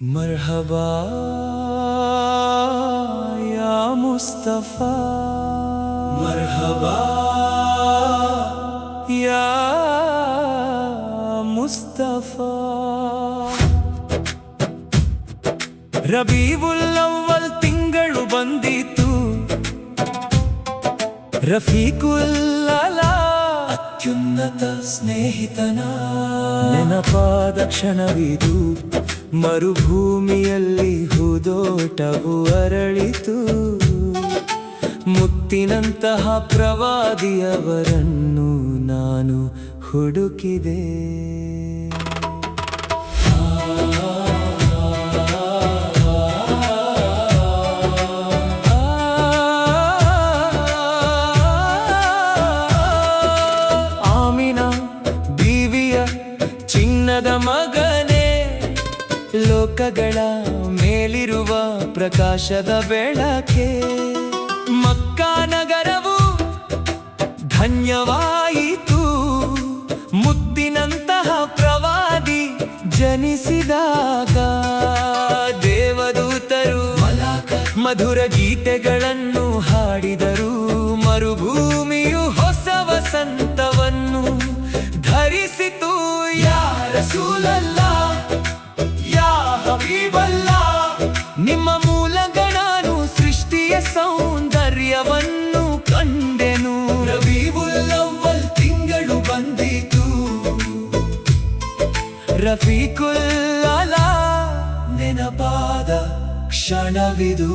मरहबा या मुस्तफा, मरहबा या मुस्तफा। ರಬೀವುಲ್ ಅವ್ವಲ್ ತಿಂಗಳು ಬಂದಿತು, ರಫೀಕುಲ್ ಅಲಾ ಅತ್ಯುನ್ನತ ಸ್ನೇಹಿತನ ನೆನಪಾದ ಕ್ಷಣವಿದು. ಮರುಭೂಮಿಯಲ್ಲಿ ಹೂದೋಟವು ಅರಳಿತು, ಮುತ್ತಿನಂತಹ ಪ್ರವಾದಿಯವರನ್ನು ನಾನು ಹುಡುಕಿದೆ. ಆಮಿನಾ ಬೀವಿಯ ಚಿನ್ನದ ಮಗನೇ, ಲೋಕಗಳ ಮೇಲಿರುವ ಪ್ರಕಾಶದ ಬೆಳಕೆ. ಮಕ್ಕಾ ನಗರವು ಧನ್ಯವಾಯಿತು, ಮುತ್ತಿನಂತಹ ಪ್ರವಾದಿ ಜನಿಸಿದಾಗ. ದೇವದೂತರು ಮಧುರ ಗೀತೆಗಳನ್ನು ಹಾಡಿದರು, ಮರುಭೂಮಿಯು ಹೊಸ ವಸಂತವನ್ನು ಧರಿಸಿತು. ಯಾ ರಸೂಲಲ್ಲಾ, ಯಾ ಹಬೀಬಲ್ಲಾ, ನಿಮ್ಮ ಮೂಲಕ ನಾನು ಸೃಷ್ಟಿಯ ಸೌಂದರ್ಯವನ್ನು ಕಂಡೆನು. ರಬೀವುಲ್ ಅವ್ವಲ್ ತಿಂಗಳು ಬಂದಿತು, ರಫೀಕುಲ್ ಅಲಾ ನೆನಪಾದ ಕ್ಷಣವಿದು.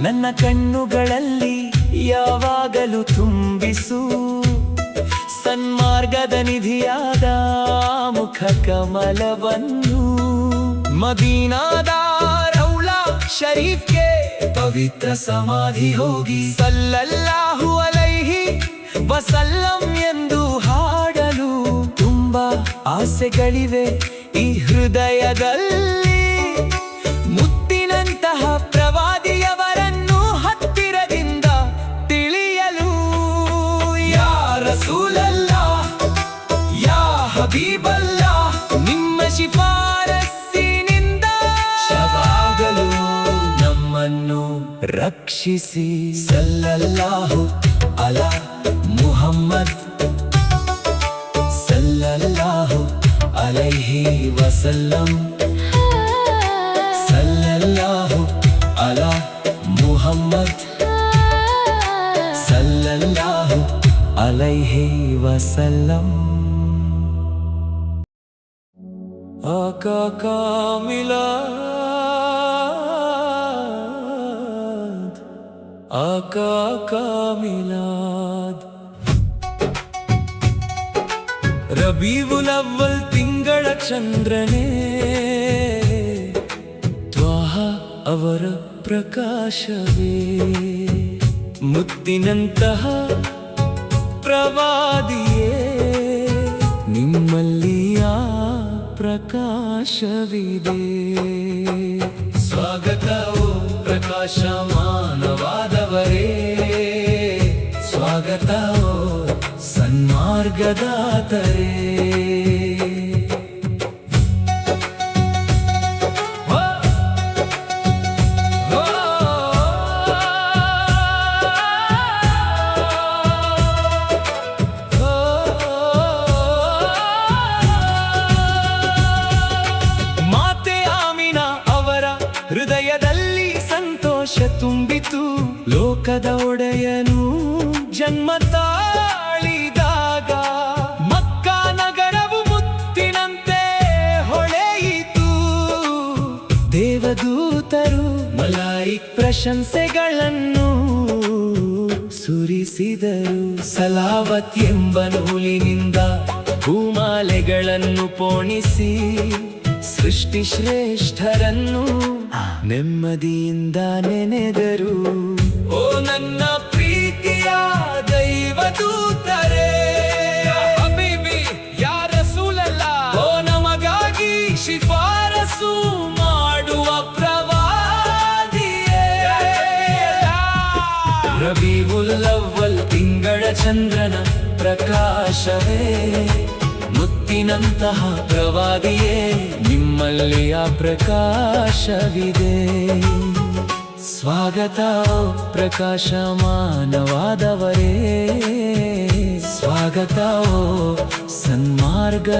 ನನ್ನ ಕಣ್ಣುಗಳಲ್ಲಿ ಯಾವಾಗಲೂ ತುಂಬಿಸು ಸನ್ಮಾರ್ಗದ ನಿಧಿಯಾದ ಮುಖ ಕಮಲವನ್ನು. ಮದೀನಾದ ರೌಲಾ ಶರೀಫ್ಗೆ ಪವಿತ್ರ ಸಮಾಧಿ ಹೋಗಿ ಸಲ್ಲಲ್ಲಾಹು ಅಲೈಹಿ ವಸಲ್ಲಂ ಎಂದು ಹಾಡಲು ತುಂಬಾ ಆಸೆಗಳಿವೆ ಈ ಹೃದಯದಲ್ಲಿ. ಮುತ್ತಿನಂತಹ ಪ್ರವಾದಿಯವರನ್ನು ಹತ್ತಿರದಿಂದ ತಿಳಿಯಲು. ಯಾ ರಸೂಲಲ್ಲಾ, ಯಾ ಹಬೀಬಲ್ಲಾ, ನಿಮ್ಮ ಶಿಫಾರಸ್ಸಿನಿಂದ ಶವಾಗಲು ನಮ್ಮನ್ನು ರಕ್ಷಿಸಿ. ಸಲ್ಲಲ್ಲಾಹು ಅಲಾ ಮುಹಮ್ಮದ್, ಸಲ್ಲಲ್ಲಾಹು ಅಲೈಹಿ ವಸಲ್ಲಂ, ಸಲ್ಲಲ್ಲಾಹು ಅಲಾ ಮುಹಮ್ಮದ್, ಸಲ್ಲಲ್ಲಾಹು ಅಲೈಹಿ ವಸಲ್ಲಂ. ಆಕಾ ಕಾ ಮಿಲಾದ್, ಆಕಾ ಕಾ ಮಿಲಾದ್. ರಬೀವುಲ್ ಅವ್ವಲ್ ತಿಂಗಳ ಚಂದ್ರನೇ, ತ್ವಾಹ ಅವರ ಪ್ರಕಾಶವೇ. ಮುತ್ತಿನಂತಹ ಪ್ರವಾದಿಯೇ, ನಿಮ್ಮಲ್ಲಿ ಆ ಪ್ರಕಾಶವಿದೆ. ಸ್ವಾಗತವು ಪ್ರಕಾಶಮಾನವಾದವರೇ, ಸ್ವಾಗತವು ಸನ್ಮಾರ್ಗದಾತರೇ. ಮಾತೆ ಆಮಿನಾ ಅವರ ಹೃದಯದಲ್ಲಿ ಸಂತೋಷ ತುಂಬಿತು, ಲೋಕದ ಒಡೆಯನು ಜನ್ಮ ತಾಳಿದಾಗ. ಮಕ್ಕಾ ನಗರವು ಮುತ್ತಿನಂತೆ ಹೊಳೆಯಿತು, ದೇವದೂತರು ಮಲಾಯಿಕ್ ಪ್ರಶಂಸೆಗಳನ್ನು ಸುರಿಸಿದರು. ಸಲಾವತ್ ಎಂಬ ನೂಲಿನಿಂದ ಭೂಮಾಲೆಗಳನ್ನು ಪೋಣಿಸಿ ಸೃಷ್ಟಿ ಶ್ರೇಷ್ಠರನ್ನು ನೆಮ್ಮದಿಯಿಂದ ನೆನೆದರು. ಓ ನನ್ನ ಪ್ರೀತಿಯ ದೈವದೂತರೇ, ಹಬೀಬಿ ಯಾ ರಸೂಲಲ್ಲಾ, ಓ ನಮಗಾಗಿ ಶಿಫಾರಸು ಚಂದ್ರನ ಪ್ರಕಾಶವೇ, ಮುತ್ತಿನಂತಹ ಪ್ರವಾದಿಯೇ, ನಿಮ್ಮಲ್ಲಿ ಆ ಪ್ರಕಾಶವಿದೆ. ಸ್ವಾಗತ ಪ್ರಕಾಶಮಾನವಾದವರೇ, ಸ್ವಾಗತ ಸನ್ಮಾರ್ಗದಾತರೇ.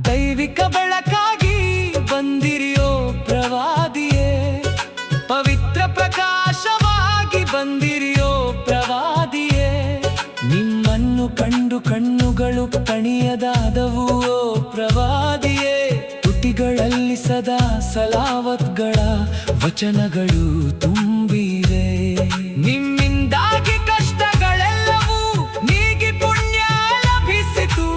ದೈವಿಕ ಬೆಳಕಾಗಿ ಬಂದಿರಿಯೋ ಪ್ರವಾದಿಯೇ, ಪವಿತ್ರ ಪ್ರಕಾಶವಾಗಿ ಬಂದಿರಿಯೋ ಪ್ರವಾದಿಯೇ. ನಿಮ್ಮನ್ನು ಕಂಡು ಕಣ್ಣುಗಳು ಕಣಿಯದಾದವು ಓ ಪ್ರವಾದಿಯೇ. ತುಟಿಗಳಲ್ಲಿ ಸದಾ ಸಲಾವತ್ಗಳ ವಚನಗಳು ತುಂಬಿವೆ. ನಿಮ್ಮಿಂದಾಗಿ ಕಷ್ಟಗಳೆಲ್ಲವೂ ನೀಗಿ ಪುಣ್ಯ ಲಭಿಸಿತು.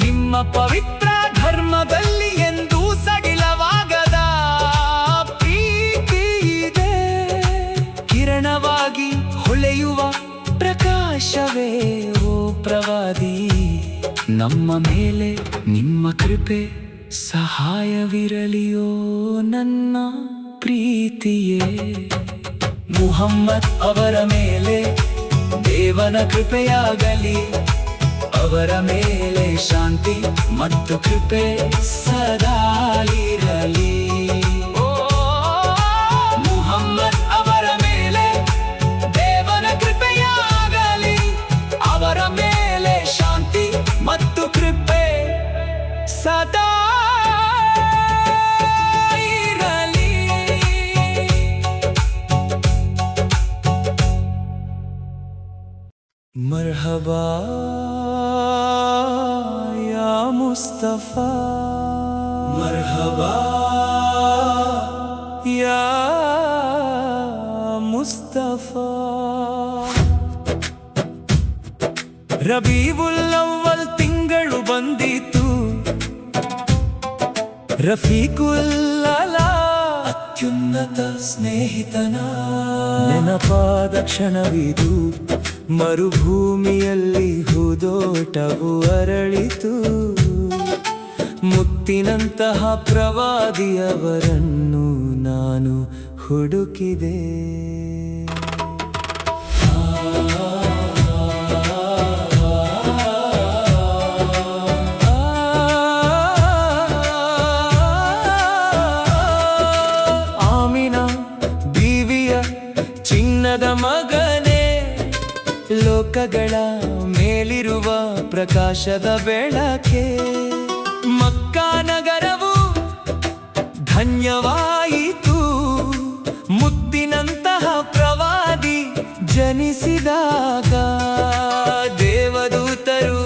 ನಿಮ್ಮ ಪವಿತ್ರ ಧರ್ಮದಲ್ಲಿ ಎಂದೂ ಸಡಿಲವಾಗದ ಪ್ರೀತಿ ಇದೆ. ಕಿರಣವಾಗಿ ಹೊಳೆಯುವ ಪ್ರಕಾಶವೇ ಓ ಪ್ರವಾದಿ, ನಮ್ಮ ಮೇಲೆ ನಿಮ್ಮ ಕೃಪೆ ಸಹಾಯವಿರಲಿಯೋ ನನ್ನ ಪ್ರೀತಿಯೇ. ಮುಹಮ್ಮದ್ ಅವರ ಮೇಲೆ ದೇವನ ಕೃಪೆಯಾಗಲಿ, ಅವರ ಮೇಲೆ ಶಾಂತಿ ಮತ್ತು ಕೃಪೆ ಸದಾ ಇರಲಿ. ಮುಹಮ್ಮದ್ ಅವರ ಮೇಲೆ ದೇವನ ಕೃಪೆಯಾಗಲಿ, ಅವರ ಮೇಲೆ ಶಾಂತಿ ಮತ್ತು ಕೃಪೆ ಸದಾ ಇರಲಿ. ಮರ್ಹಬಾ ಯಾ ಮುಸ್ತಫಾ, ಮರ್ಹಬಾ ಯಾ ಮುಸ್ತಫಾ. ರಬೀವುಲ್ ಅವ್ವಲ್ ತಿಂಗಳು ಬಂದಿತು, ರಫೀಕುಲ್ ಅಲಾ ಅತ್ಯುನ್ನತ ಸ್ನೇಹಿತನ ನೆನಪಾದ ಕ್ಷಣವಿದು. ಮರುಭೂಮಿಯಲ್ಲಿ ಹೂದೋಟವು ಅರಳಿತು, ಮುತ್ತಿನಂತಹ ಪ್ರವಾದಿಯವರನ್ನು ನಾನು ಹುಡುಕಿದೆ. ಆಮಿನಾ ಬೀವಿಯ ಚಿನ್ನದ ಮಗನೇ, ಲೋಕಗಳ ಮೇಲಿರುವ ಪ್ರಕಾಶದ ಬೆಳಕೆ. ಮಕ್ಕಾ ನಗರವು ಧನ್ಯವಾಯಿತು, ಮುತ್ತಿನಂತಹ ಪ್ರವಾದಿ ಜನಿಸಿದಾಗ. ದೇವದೂತರು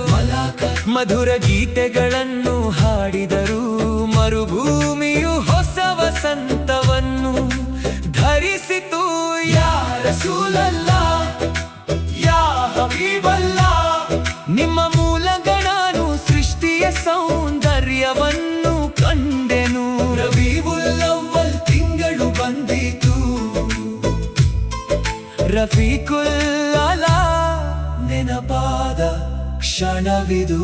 ಮಧುರ ಗೀತೆಗಳನ್ನು ಹಾಡಿದರು, ಮರುಭೂಮಿಯು ಹೊಸ ವಸಂತವನ್ನು ಧರಿಸಿತು. ಯಾ ರಸೂಲಲ್ಲಾಹ್ ಯಾ ಹಬೀಬಲ್ಲಾಹ್, ನಿಮ್ಮ ಮೂಲಕ ನಾನು ಸೃಷ್ಟಿಯ ಸೌಂದರ್ಯವನ್ನು ಕಂಡೆನು. ರಬೀವುಲ್ ಅವ್ವಲ್ ತಿಂಗಳು ಬಂದಿತು, ರಫೀಕುಲ್ ಅಲಾ ನೆನಪಾದ ಕ್ಷಣವಿದು.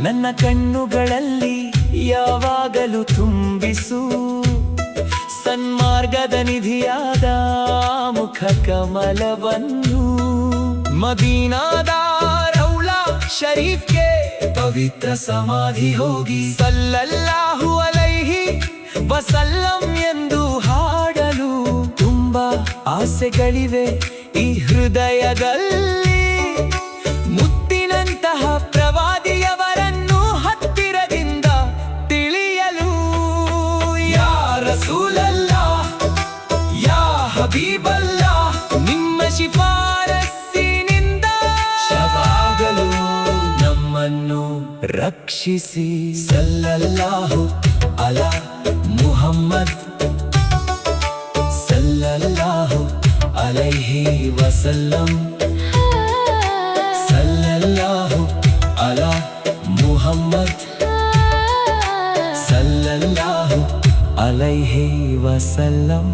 ನನ್ನ ಕಣ್ಣುಗಳಲ್ಲಿ ಯಾವಾಗಲೂ ತುಂಬಿಸು ಸನ್ಮಾರ್ಗದ ನಿಧಿಯಾದ ಮುಖ ಕಮಲವನ್ನು. ಮದೀನಾದ ರೌಲಾ ಶರೀಫ್ಗೆ ಪವಿತ್ರ ಸಮಾಧಿ ಹೋಗಿ ಸಲ್ಲಲ್ಲಾಹು ಅಲೈಹಿ ವಸಲ್ಲಂ ಎಂದು ಹಾಡಲು ತುಂಬಾ ಆಸೆಗಳಿವೆ ಈ ಹೃದಯದಲ್ಲಿ. ಮುತ್ತಿನಂತಹ ಪ್ರವಾದಿಯವರನ್ನು ಹತ್ತಿರದಿಂದ ತಿಳಿಯಲು. ಯಾ ರಸೂಲಲ್ಲಾಹ್ ಯಾ ಹಬೀಬಲ್ಲಾಹ್, ನಿಮ್ಮ ಶಿಫಾರಸ್ಸಿನಿಂದ ಶವಾಗಲು ನಮ್ಮನ್ನು ರಕ್ಷಿಸಿ. ಸಲ್ಲಲ್ಲಾಹು ಅಲಾ ಮುಹಮ್ಮದ್ ಸಲ್ಲಲ್ಲಾಹು ಅಲೈಹಿ ವಸಲ್ಲಂ, ಸಲ್ಲಲ್ಲಾಹು अलैहि वसल्लम।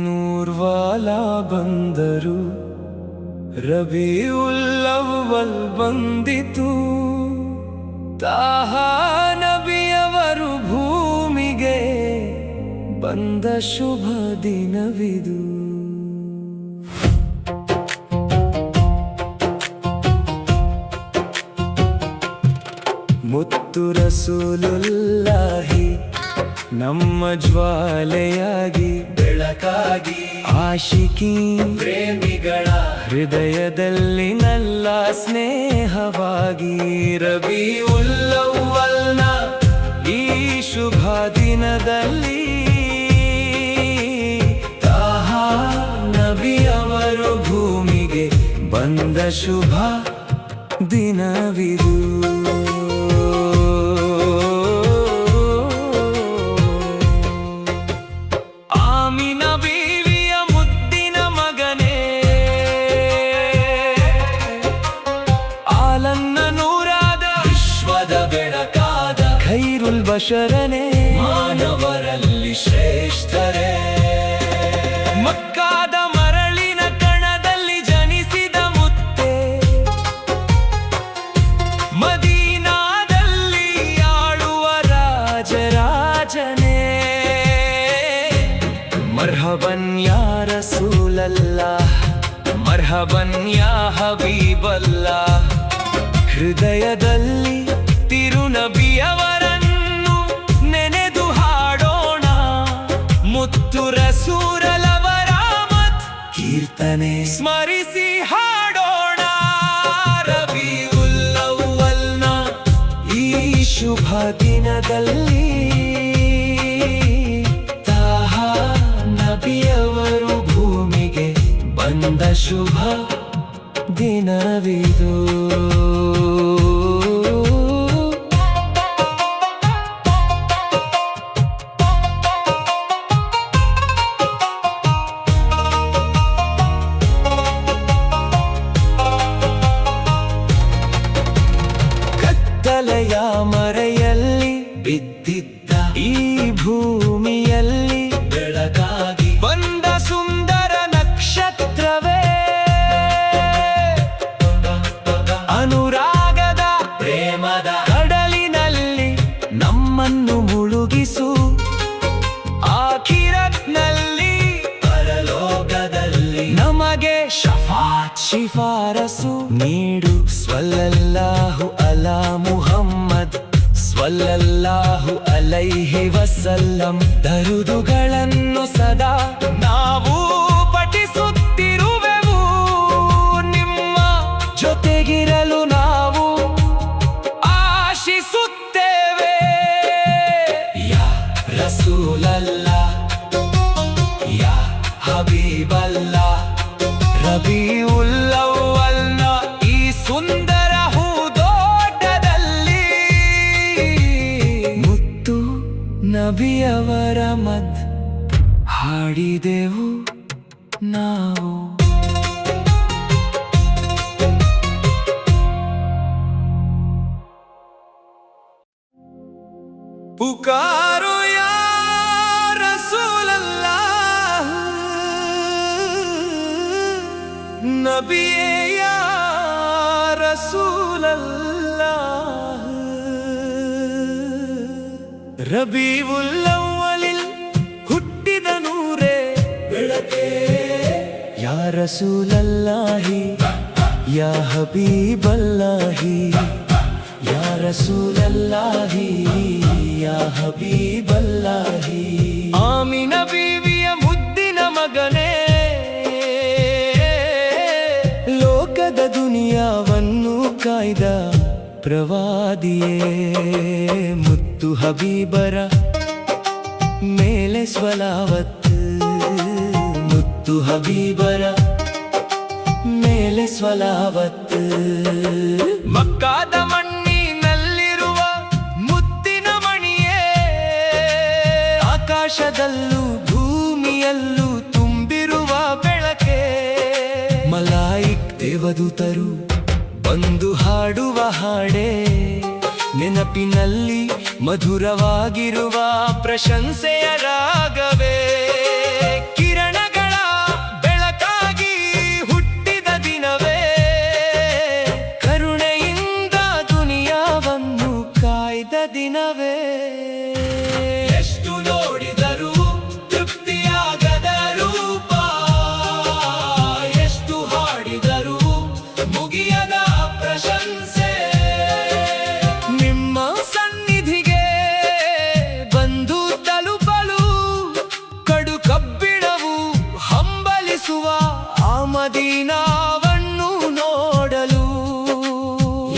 ನೂರ್ವಾಲಾ ಬಂದರು, ರಬೀಉಲ್ ಅವ್ವಲ್ ಬಂದಿತು, ತಾಹಾ ನಬಿಯವರು ಭೂಮಿಗೆ ಬಂದ ಶುಭ ದಿನವಿದು. ಮುತ್ತು ರಸೂಲುಲ್ಲಾಹಿ ನಮ್ಮ ಜ್ವಾಲೆಯಾಗಿ ಬೆಳಕಾಗಿ, ಆಶಿಕಿ ಪ್ರೇಮಿಗಳ ಹೃದಯದಲ್ಲಿ ನಲ್ಲ ಸ್ನೇಹವಾಗಿ, ರಬೀಉಲ್ ಅವ್ವಲ್ನ ಈ ಶುಭ ದಿನದಲ್ಲಿ ತಾಹಾ ನಬಿಯವರು ಭೂಮಿಗೆ ಬಂದ ಶುಭ ದಿನವಿದು. ಬಶರನೇ ಮಾನವರಲ್ಲಿ ಶ್ರೇಷ್ಠರೇ, ಮಕ್ಕಾದ ಮರಳಿನ ಕಣದಲ್ಲಿ ಜನಿಸಿದ ಮುತ್ತೆ, ಮದೀನಾದಲ್ಲಿ ಆಳುವ ರಾಜರಾಜನೇ. ಮರ್ಹಬನ್ ಯಾ ರಸೂಲಲ್ಲಾಹ್, ಮರ್ಹಬನ್ ಯಾ ಹಬೀಬಲ್ಲಾಹ್. ಹೃದಯದಲ್ಲಿ ತಿರುನಬಿಯವರನ್ನು ನೆನೆದು ಹಾಡೋಣ, ಮುತ್ತು ರಸೂಲರವರ ಮತ್ ಕೀರ್ತನೆ ಸ್ಮರಿಸಿ ಹಾಡೋಣ. ರಬೀಉಲ್ ಅವ್ವಲ್ನ ಈ ಶುಭ ದಿನದಲ್ಲಿ ತಾಹಾ ನಬಿಯವರು ಭೂಮಿಗೆ ಬಂದ ಶುಭ ದಿನವಿದು. ಕತ್ತಲೆಯ ಮರೆಯಲ್ಲಿ ಬಿದ್ದಿದ್ದ ಈ ಭೂಮಿಯಲ್ಲಿ ಬೆಳಕಾಗಿ ಬಂದ ಸುಂದರ ನಕ್ಷತ್ರವೇ, ಅನುರಾಗದ ಪ್ರೇಮದ ಕಡಲಿನಲ್ಲಿ ನಮ್ಮನ್ನು ಮುಳುಗಿಸು, ಆಖಿರತ್ನಲ್ಲಿ ಪರಲೋಕದಲ್ಲಿ ನಮಗೆ ಶಫಾತ್ ಶಿಫಾರಸು ನೀಡು. ಸ್ವಲ್ಲಲ್ಲಾಹು ಅಲಾ ಮುಹಮ್ಮದ್ ಸ್ವಲ್ಲಲ್ಲಾಹು ಅಲೈಹಿ ವಸಲ್ಲಂ. ದರುದುಗಳನ್ನು ಸದಾ ನಾವು ಪಠಿಸುತ್ತಿರುವೆವು, ನಿಮ್ಮ ಜೊತೆಗಿರಲು ನಾವು ಆಶಿಸುತ್ತೇವೆ. ಯಾ ರಸೂಲಲ್ಲಾಹ್, ಯಾ ಹಬೀಬಲ್ಲಾಹ್. ರಬೀಉಲ್ ಅವ್ವಲ್ನ ಈ ಸುಂದರ ಹೂದೋಟದಲ್ಲಿ ಮುತ್ತು ನಬಿಯವರ ಮದ್ ಹಾಡಿದೆವು ನಾವು. पुकारो या रसूल अल्लाह, नबी या रसूल अल्लाह. रबीउल ಅವ್ವಲಿಲ್ ಹುಟ್ಟಿದ ನೂರೇ ಬೆಳಕೆ, ಯಾ ರಸೂಲಲ್ಲಾಹಿ ಯಾ ಹಬೀಬಲ್ಲಾಹಿ, ಯಾ ರಸೂಲಲ್ಲಾಹಿ ಯಾ ಹಬೀಬಲ್ಲಾಹಿ. ಆಮಿನ ಬೀವಿಯ ಮುದ್ದಿನ ಮಗನೇ, ಲೋಕದ ದುನಿಯಾವನ್ನು ಕಾಯ್ದ ಪ್ರವಾದಿಯೇ, ಮುತ್ತು ಹಬೀಬರ ಮೇಲೆ ಸ್ವಲಾವತ್, ಮುತ್ತು ಹಬೀಬರ ಮೇಲೆ ಸ್ವಲಾವತ್. ಮಕ್ಕಾದ ಮಣ್ಣಿನಲ್ಲಿರುವ ಮುತ್ತಿನ ಮಣಿಯೇ, ಆಕಾಶದಲ್ಲೂ ಭೂಮಿಯಲ್ಲೂ ತುಂಬಿರುವ ಬೆಳಕೆ. ಮಲಾಯಿಕ್ ದೇವದೂತರು ಬಂದು ಹಾಡುವ ಹಾಡೇ ನೆನಪಿನಲ್ಲಿ ಮಧುರವಾಗಿರುವ ಪ್ರಶಂಸೆಯ ರಾಗವೇ. ಕಿರಣಗಳ ಬೆಳಕಾಗಿ ಹುಟ್ಟಿದ ದಿನವೇ, ಕರುಣೆಯಿಂದ ದುನಿಯಾವನ್ನು ಕಾಯ್ದ ದಿನವೇ. ಎಷ್ಟು ನೋಡಿದರೂ ತೃಪ್ತಿಯಾಗದ ರೂಪ, ಎಷ್ಟು ಹಾಡಿದರೂ ಮುಗಿಯದ ಪ್ರಶಂಸೆ. ನಿಮ್ಮ ಸನ್ನಿಧಿಗೆ ಬಂದು ತಲುಪಲು ಕಡು ಕಬ್ಬಿಣವು ಹಂಬಲಿಸುವ ಆ ಮದೀನಾವನ್ನು ನೋಡಲು.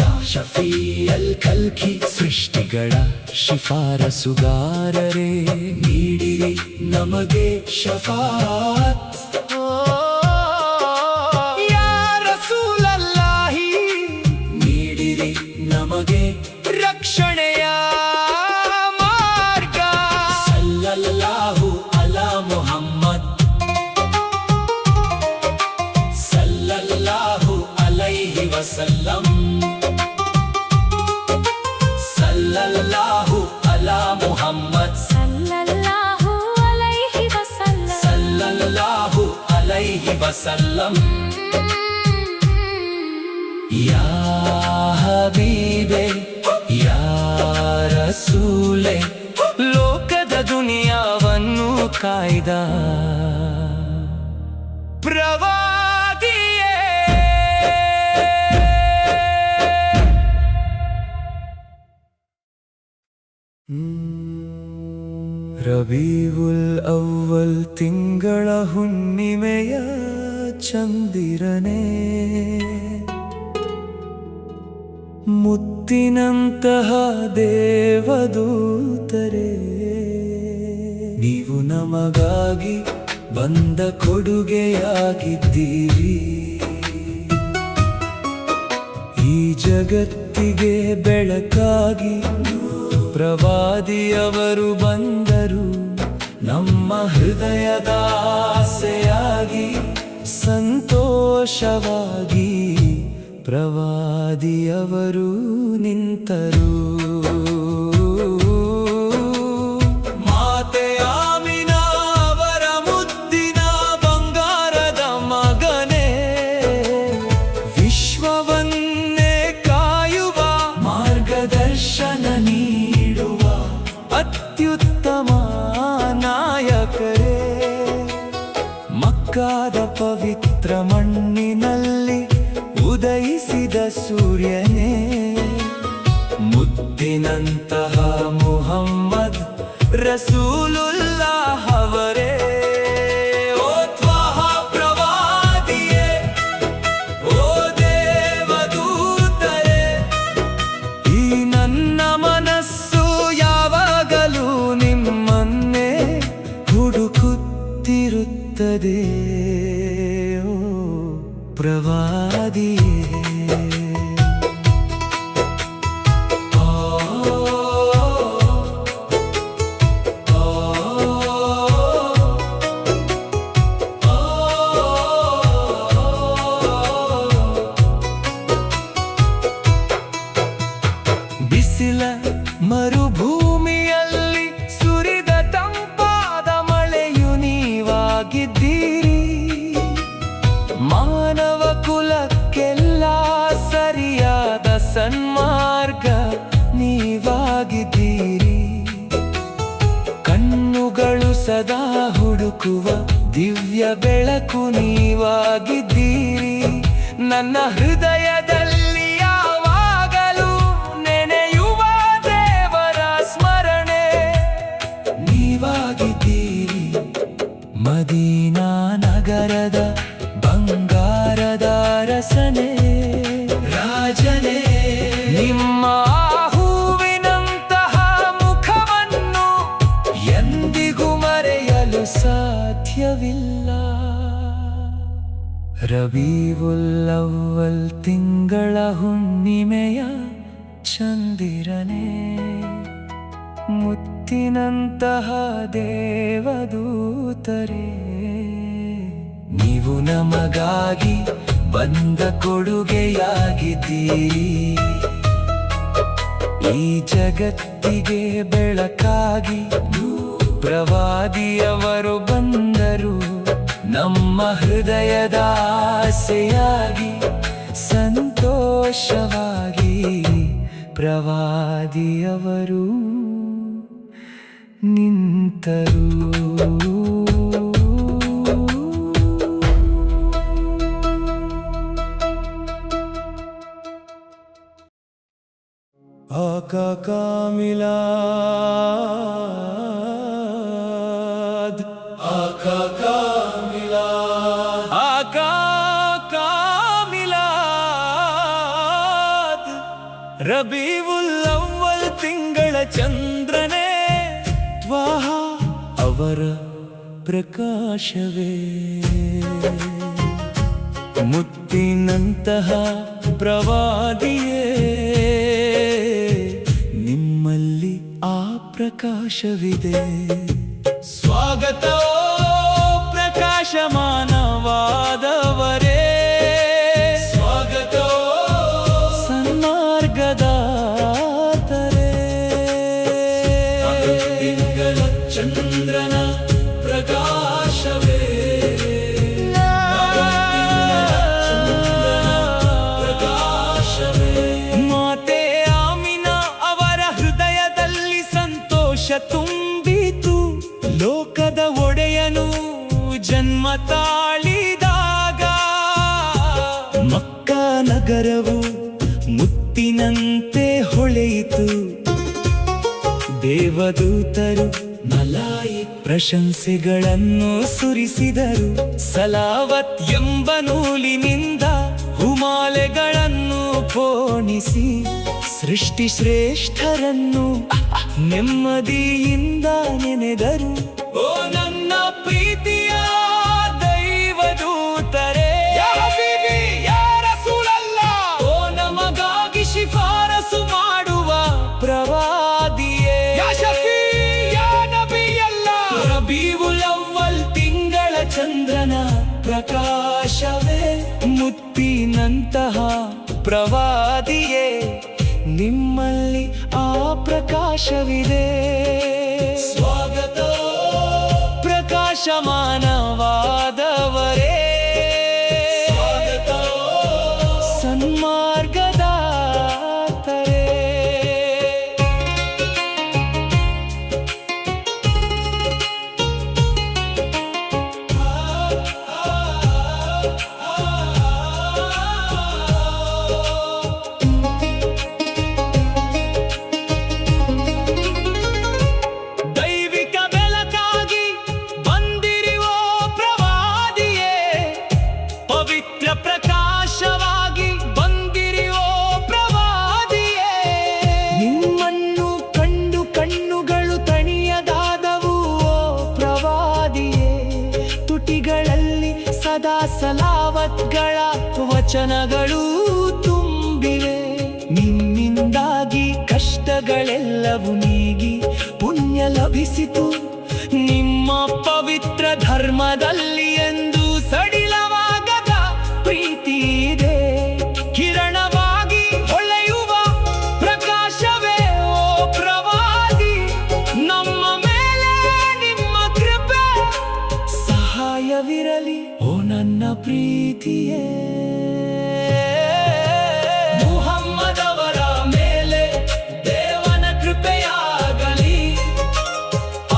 ಯಾ ಶಫೀಅಲ್ ಖಲ್ಕಿ, ಸೃಷ್ಟಿಗಳ ಶಿಫಾರಸುಗಾರರೇ, ನೀಡಿರಿ ನಮಗೆ ಶಫಾಅತ್. ಯಾ ರಸೂಲಲ್ಲಾಹಿ, ನೀಡಿರಿ ನಮಗೆ ರಕ್ಷಣೆಯ ಮಾರ್ಗ. ಸಲ್ಲಲ್ಲಾಹು ಅಲಾ ಮುಹಮ್ಮದ್, ಸಲ್ಲಲ್ಲಾಹು ಅಲೈಹಿ ವಸಲ್ಲಂ, ಸಲ್ಲಲ್ಲಾಹು ಅಲಾ ಮುಹಮ್ಮದ್, ಸಲ್ಲಲ್ಲಾಹು ಅಲೈಹಿ ವಸಲ್ಲಂ, ಸಲ್ಲಲ್ಲಾಹು ಅಲೈಹಿ ವಸಲ್ಲಂ. ಯಾ ಹಬೀಬೆ, ಯಾ ರಸೂಲೆ, ಲೋಕದ ದುನಿಯಾವನ್ನು ಕಾಯ್ದ ಪ್ರವಾದಿಯೇ. ರಬೀವುಲ್ ಅವ್ವಲ್ ತಿಂಗಳ ಹುಣ್ಣಿಮೆಯ ಚಂದಿರನೇ, ಮುತ್ತಿನಂತಹ ದೇವದೂತರೇ, ನೀವು ನಮಗಾಗಿ ಬಂದ ಕೊಡುಗೆಯಾಗಿದ್ದೀರಿ. ಈ ಜಗತ್ತಿಗೆ ಬೆಳಕಾಗಿ ಪ್ರವಾದಿಯವರು ಬಂದರು. ನಮ್ಮ ಹೃದಯದ ಆಸೆಯಾಗಿ ಸಂತೋಷವಾಗಿ ಪ್ರವಾದಿಯವರು ನಿಂತರು. ಮಾತೆ ಆಮಿನಾ ಅವರ ಮುದ್ದಿನ ಬಂಗಾರದ ಮಗನೇ, ವಿಶ್ವವನ್ನೇ ಕಾಯುವ ಮಾರ್ಗದರ್ಶನ ನೀಡುವ ಅತ್ಯುತ್ತಮ ನಾಯಕರೇ. ಮಕ್ಕಾದ ಪವಿತ್ರ ಮಣ್ಣಿನಲ್ಲಿ ಉದಯಿಸಿದ ಸೂರ್ಯನೇ, ಮುದ್ದಿನಂತಹ ಮುಹಮ್ಮದ್ ರಸೂಲುಲ್ಲಾಹ್ ಅವರೇ. ಓ ತ್ವಾಹ ಪ್ರವಾದಿಯೇ, ಓ ದೇವದೂತರೇ, ಈ ನನ್ನ ಮನಸ್ಸು ಯಾವಾಗಲೂ ನಿಮ್ಮನ್ನೇ ಹುಡುಕುತ್ತಿರುತ್ತದೆ. ಓ ಪ್ರವಾದಿಯೇ. ಬಿಸಿಲ ಮರುಭೂಮಿಯಲ್ಲಿ ಸುರಿದ ತಂಪಾದ ಮಳೆಯು ನೀವಾಗಿದ್ದೀರಿ. ಮಾನವ ಕುಲಕ್ಕೆಲ್ಲ ಸರಿಯಾದ ಸನ್ಮಾರ್ಗ ನೀವಾಗಿದ್ದೀರಿ. ಕಣ್ಣುಗಳು ಸದಾ ಹುಡುಕುವ ದಿವ್ಯ ಬೆಳಕು ನೀವಾಗಿದ್ದೀರಿ. ನನ್ನ ಹೃದಯದಲ್ಲಿ ಯಾವಾಗಲೂ ನೆನೆಯುವ ದೇವರ ಸ್ಮರಣೆ ನೀವಾಗಿದ್ದೀರಿ. ಮದೀನಾ ನಗರದ ಬಂಗಾರದ ಅರಸನೇ, ರಾಜನೇ, ನಿಮ್ಮ ಹೂವಿನಂತಹ ಮುಖವನ್ನು ಎಂದಿಗೂ ಮರೆಯಲು ಸಾಧ್ಯವಿಲ್ಲ. ರಬೀವುಲ್ ಅವ್ವಲ್ ತಿಂಗಳ ಹುಣ್ಣಿಮೆಯ ಚಂದಿರನೇ, ಮುತ್ತಿನಂತಹ ದೇವದೂತರೇ, ನೀವು ನಮಗಾಗಿ ಬಂದ ಕೊಡುಗೆಯಾಗಿದ್ದೀರಿ. ಈ ಜಗತ್ತಿಗೆ ಬೆಳಕಾಗಿ ಪ್ರವಾದಿಯವರು ಬಂದರು. ನಮ್ಮ ಹೃದಯದ ಆಸೆಯಾಗಿ ಸಂತೋಷವಾಗಿ ಪ್ರವಾದಿಯವರು ನಿಂತರು. आका मिलाद, आका का मिलाद, आका का मिलाद. ರಬೀವುಲ್ ಅವ್ವಲ್ ತಿಂಗಳ ಚಂದ್ರನೇ ತ್ವಾಹ ಅವರ ಪ್ರಕಾಶವೇ. ಮುತ್ತಿನಂತಹ ಪ್ರವಾದಿಯೇ, ನಿಮ್ಮಲ್ಲಿ ಆ ಪ್ರಕಾಶವಿದೆ. ಸ್ವಾಗತ ಪ್ರಕಾಶಮಾನವಾದವರೇ, ಸ್ವಾಗತ ಸನ್ಮಾರ್ಗದಾತರೇ. ತಿಂಗಳ ಚಂದ್ರನ ಪ್ರಕಾಶವೇ, ಮಾತೆ ಆಮಿನ ಅವರ ಹೃದಯದಲ್ಲಿ ಸಂತೋಷ ತುಂಬಿತು. ಲೋಕದ ಒಡೆಯನು ಜನ್ಮ ತಾಳಿದಾಗ ಮಕ್ಕಾ ನಗರವು ಮುತ್ತಿನಂತೆ ಹೊಳೆಯಿತು. ದೇವದೂತರು ಮಲಾಯಿ ಪ್ರಶಂಸೆಗಳನ್ನು ಸುರಿಸಿದರು. ಸಲಾವತ್ ಎಂಬ ನೂಲಿನಿಂದ ಹುಮಾಲೆಗಳನ್ನು ಪೋಣಿಸಿ ಸೃಷ್ಟಿ ಶ್ರೇಷ್ಠರನ್ನು ನೆಮ್ಮದಿಯಿಂದ ನೆನೆದರು. ಓ ನನ್ನ ಪ್ರೀತಿಯ ದೈವದೂತರೇ, ಓ ನಮಗಾಗಿ ಶಿಫಾರಸು ಮಾಡುವ ಪ್ರವಾದಿಯೇ, ರಬೀವುಲ್ ಅವ್ವಲ್ ತಿಂಗಳ ಚಂದ್ರನ ಪ್ರಕಾಶವೇ, ಮುತ್ತಿನಂತಹ ಪ್ರವಾದಿಯೇ, ನಿಮ್ಮಲ್ಲಿ ಆ ಪ್ರಕಾಶವಿದೆ. ಸ್ವಾಗತ ಪ್ರಕಾಶಮಾನವಾದವರೇ, ಸ್ವಾಗತ ಸನ್ಮಾರ್ಗದಾತರೇ. ದೈವಿಕ ಬೆಳಕಾಗಿ ಬಂದಿರುವ ಪ್ರವಾದಿಯೇ, ಪವಿತ್ರ ಪ್ರಕಾಶವಾಗಿ ಬಂದಿರುವ ಪ್ರವಾದಿಯೇ, ನಿಮ್ಮನ್ನು ಕಂಡು ಕಣ್ಣುಗಳು ತಣಿಯದಾದವು. ಓ ಪ್ರವಾದಿಯೇ, ತುಟಿಗಳಲ್ಲಿ ಸದಾ ಸಲಾವತ್ಗಳ ವಚನಗಳು ತುಂಬಿವೆ. ನಿಮ್ಮಿಂದಾಗಿ ಕಷ್ಟಗಳೆಲ್ಲವೂ ನೀಗಿ ಪುಣ್ಯ ಲಭಿಸಿತು. ನಿಮ್ಮ ಪವಿತ್ರ ಧರ್ಮದಲ್ಲಿ ಎಂದು ಸಡಿಲವಾಗದ ಪ್ರೀತಿ ಇದೆ. ಕಿರಣವಾಗಿ ಹೊಳೆಯುವ ಪ್ರಕಾಶವೇ ಓ ಪ್ರವಾದಿ, ನಮ್ಮ ಮೇಲೆ ನಿಮ್ಮ ಕೃಪೆ ಸಹಾಯವಿರಲಿ. ಓ ನನ್ನ ಪ್ರೀತಿಯೇ, ಮುಹಮ್ಮದವರ ಮೇಲೆ ದೇವನ ಕೃಪೆಯಾಗಲಿ.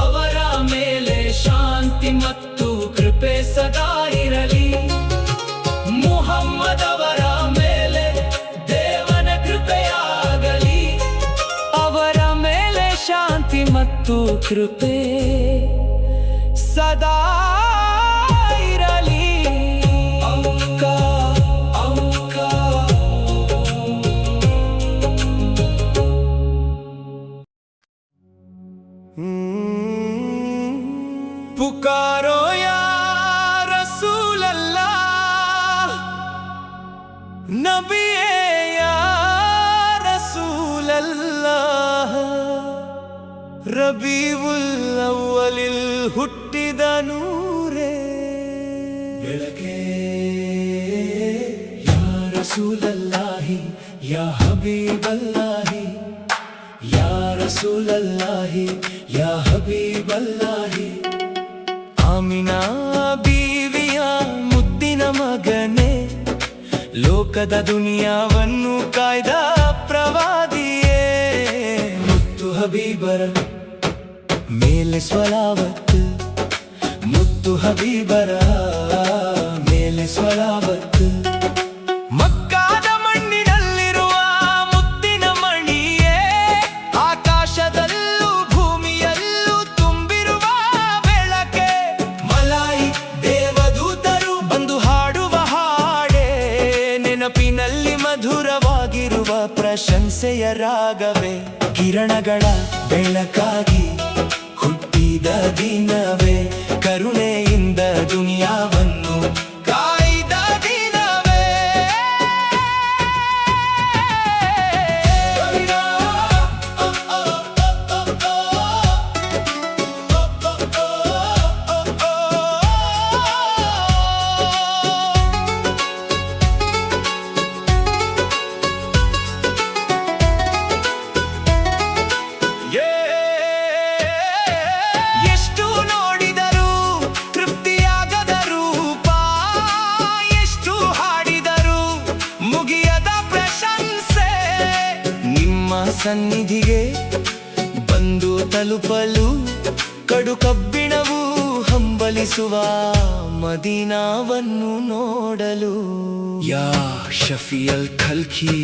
ಅವರ ಮೇಲೆ ಶಾಂತಿ ಮತ್ತು ಕೃಪೆ ಸದಾ ಇರಲಿ. ಮುಹಮ್ಮದವರ ಮೇಲೆ ದೇವನ ಕೃಪೆಯಾಗಲಿ. ಅವರ ಮೇಲೆ ಶಾಂತಿ ಮತ್ತು ಕೃಪೆ ಸದಾ ಇರಲಿ. पुकारो या रसूल अल्लाह, नबी या रसूल अल्लाह. ರಬೀವುಲ್ ಅವ್ವಲಿಲ್ ಹುಟ್ಟಿದ ನೂರೇ, ಬೆಳಕೇ ರಸೂಲಲ್ಲಾಹಿ ಯಾ ಹಬೀಬಲ್ಲಾಹಿ ಯಾ ರಸೂಲಲ್ಲಾಹಿ ಯಾ ಹಬೀಬಲ್ಲಾಹಿ ಆಮಿನಾ ಬೀವಿಯ ಮುದ್ದಿನ ಮಗನೇ ಲೋಕದ ದುನಿಯಾವನ್ನು ಕಾಯ್ದ ಪ್ರವಾದಿಯೇ ಮುತ್ತು ಹಬೀಬರ ಮೇಲೆ ಸ್ವಲಾವತ್ತು ಮುತ್ತು ಹಬೀಬರ ಮೇಲೆ ಸ್ವಲಾವತ್ತು ಮಕ್ಕಾದ ಮಣ್ಣಿನಲ್ಲಿರುವ ಮುತ್ತಿನ ಮಣಿಯೇ ಆಕಾಶದಲ್ಲೂ ಭೂಮಿಯಲ್ಲೂ ತುಂಬಿರುವ ಬೆಳಕೆ ಮಲಾಯಿ ದೇವದೂತರು ಬಂದು ಹಾಡುವ ಹಾಡೇ ನೆನಪಿನಲ್ಲಿ ಮಧುರವಾಗಿರುವ ಪ್ರಶಂಸೆಯ ರಾಗವೇ ಕಿರಣಗಳ ಬೆಳಕಾಗಿ ಹುಟ್ಟಿದ ದಿನವೇ ಕರುಣೆಯಿಂದ ದುನಿಯಾವನ್ನು ಕಾಯ್ದ ದಿನವೇ ಎಷ್ಟು ನೋಡಿದರೂ ತೃಪ್ತಿಯಾಗದ ರೂಪ ಎಷ್ಟು ಹಾಡಿದರೂ ಮುಗಿಯದ ಪ್ರಶಂಸೆ ನಿಮ್ಮ ಸನ್ನಿಧಿಗೆ ಬಂದು ತಲುಪಲು ಕಡು ಕಬ್ಬಿಣವು ಹಂಬಲಿಸುವ ಮದೀನಾವನ್ನು ನೋಡಲು ಯಾ ಶಫಿಯಲ್ ಖಲ್ಕಿ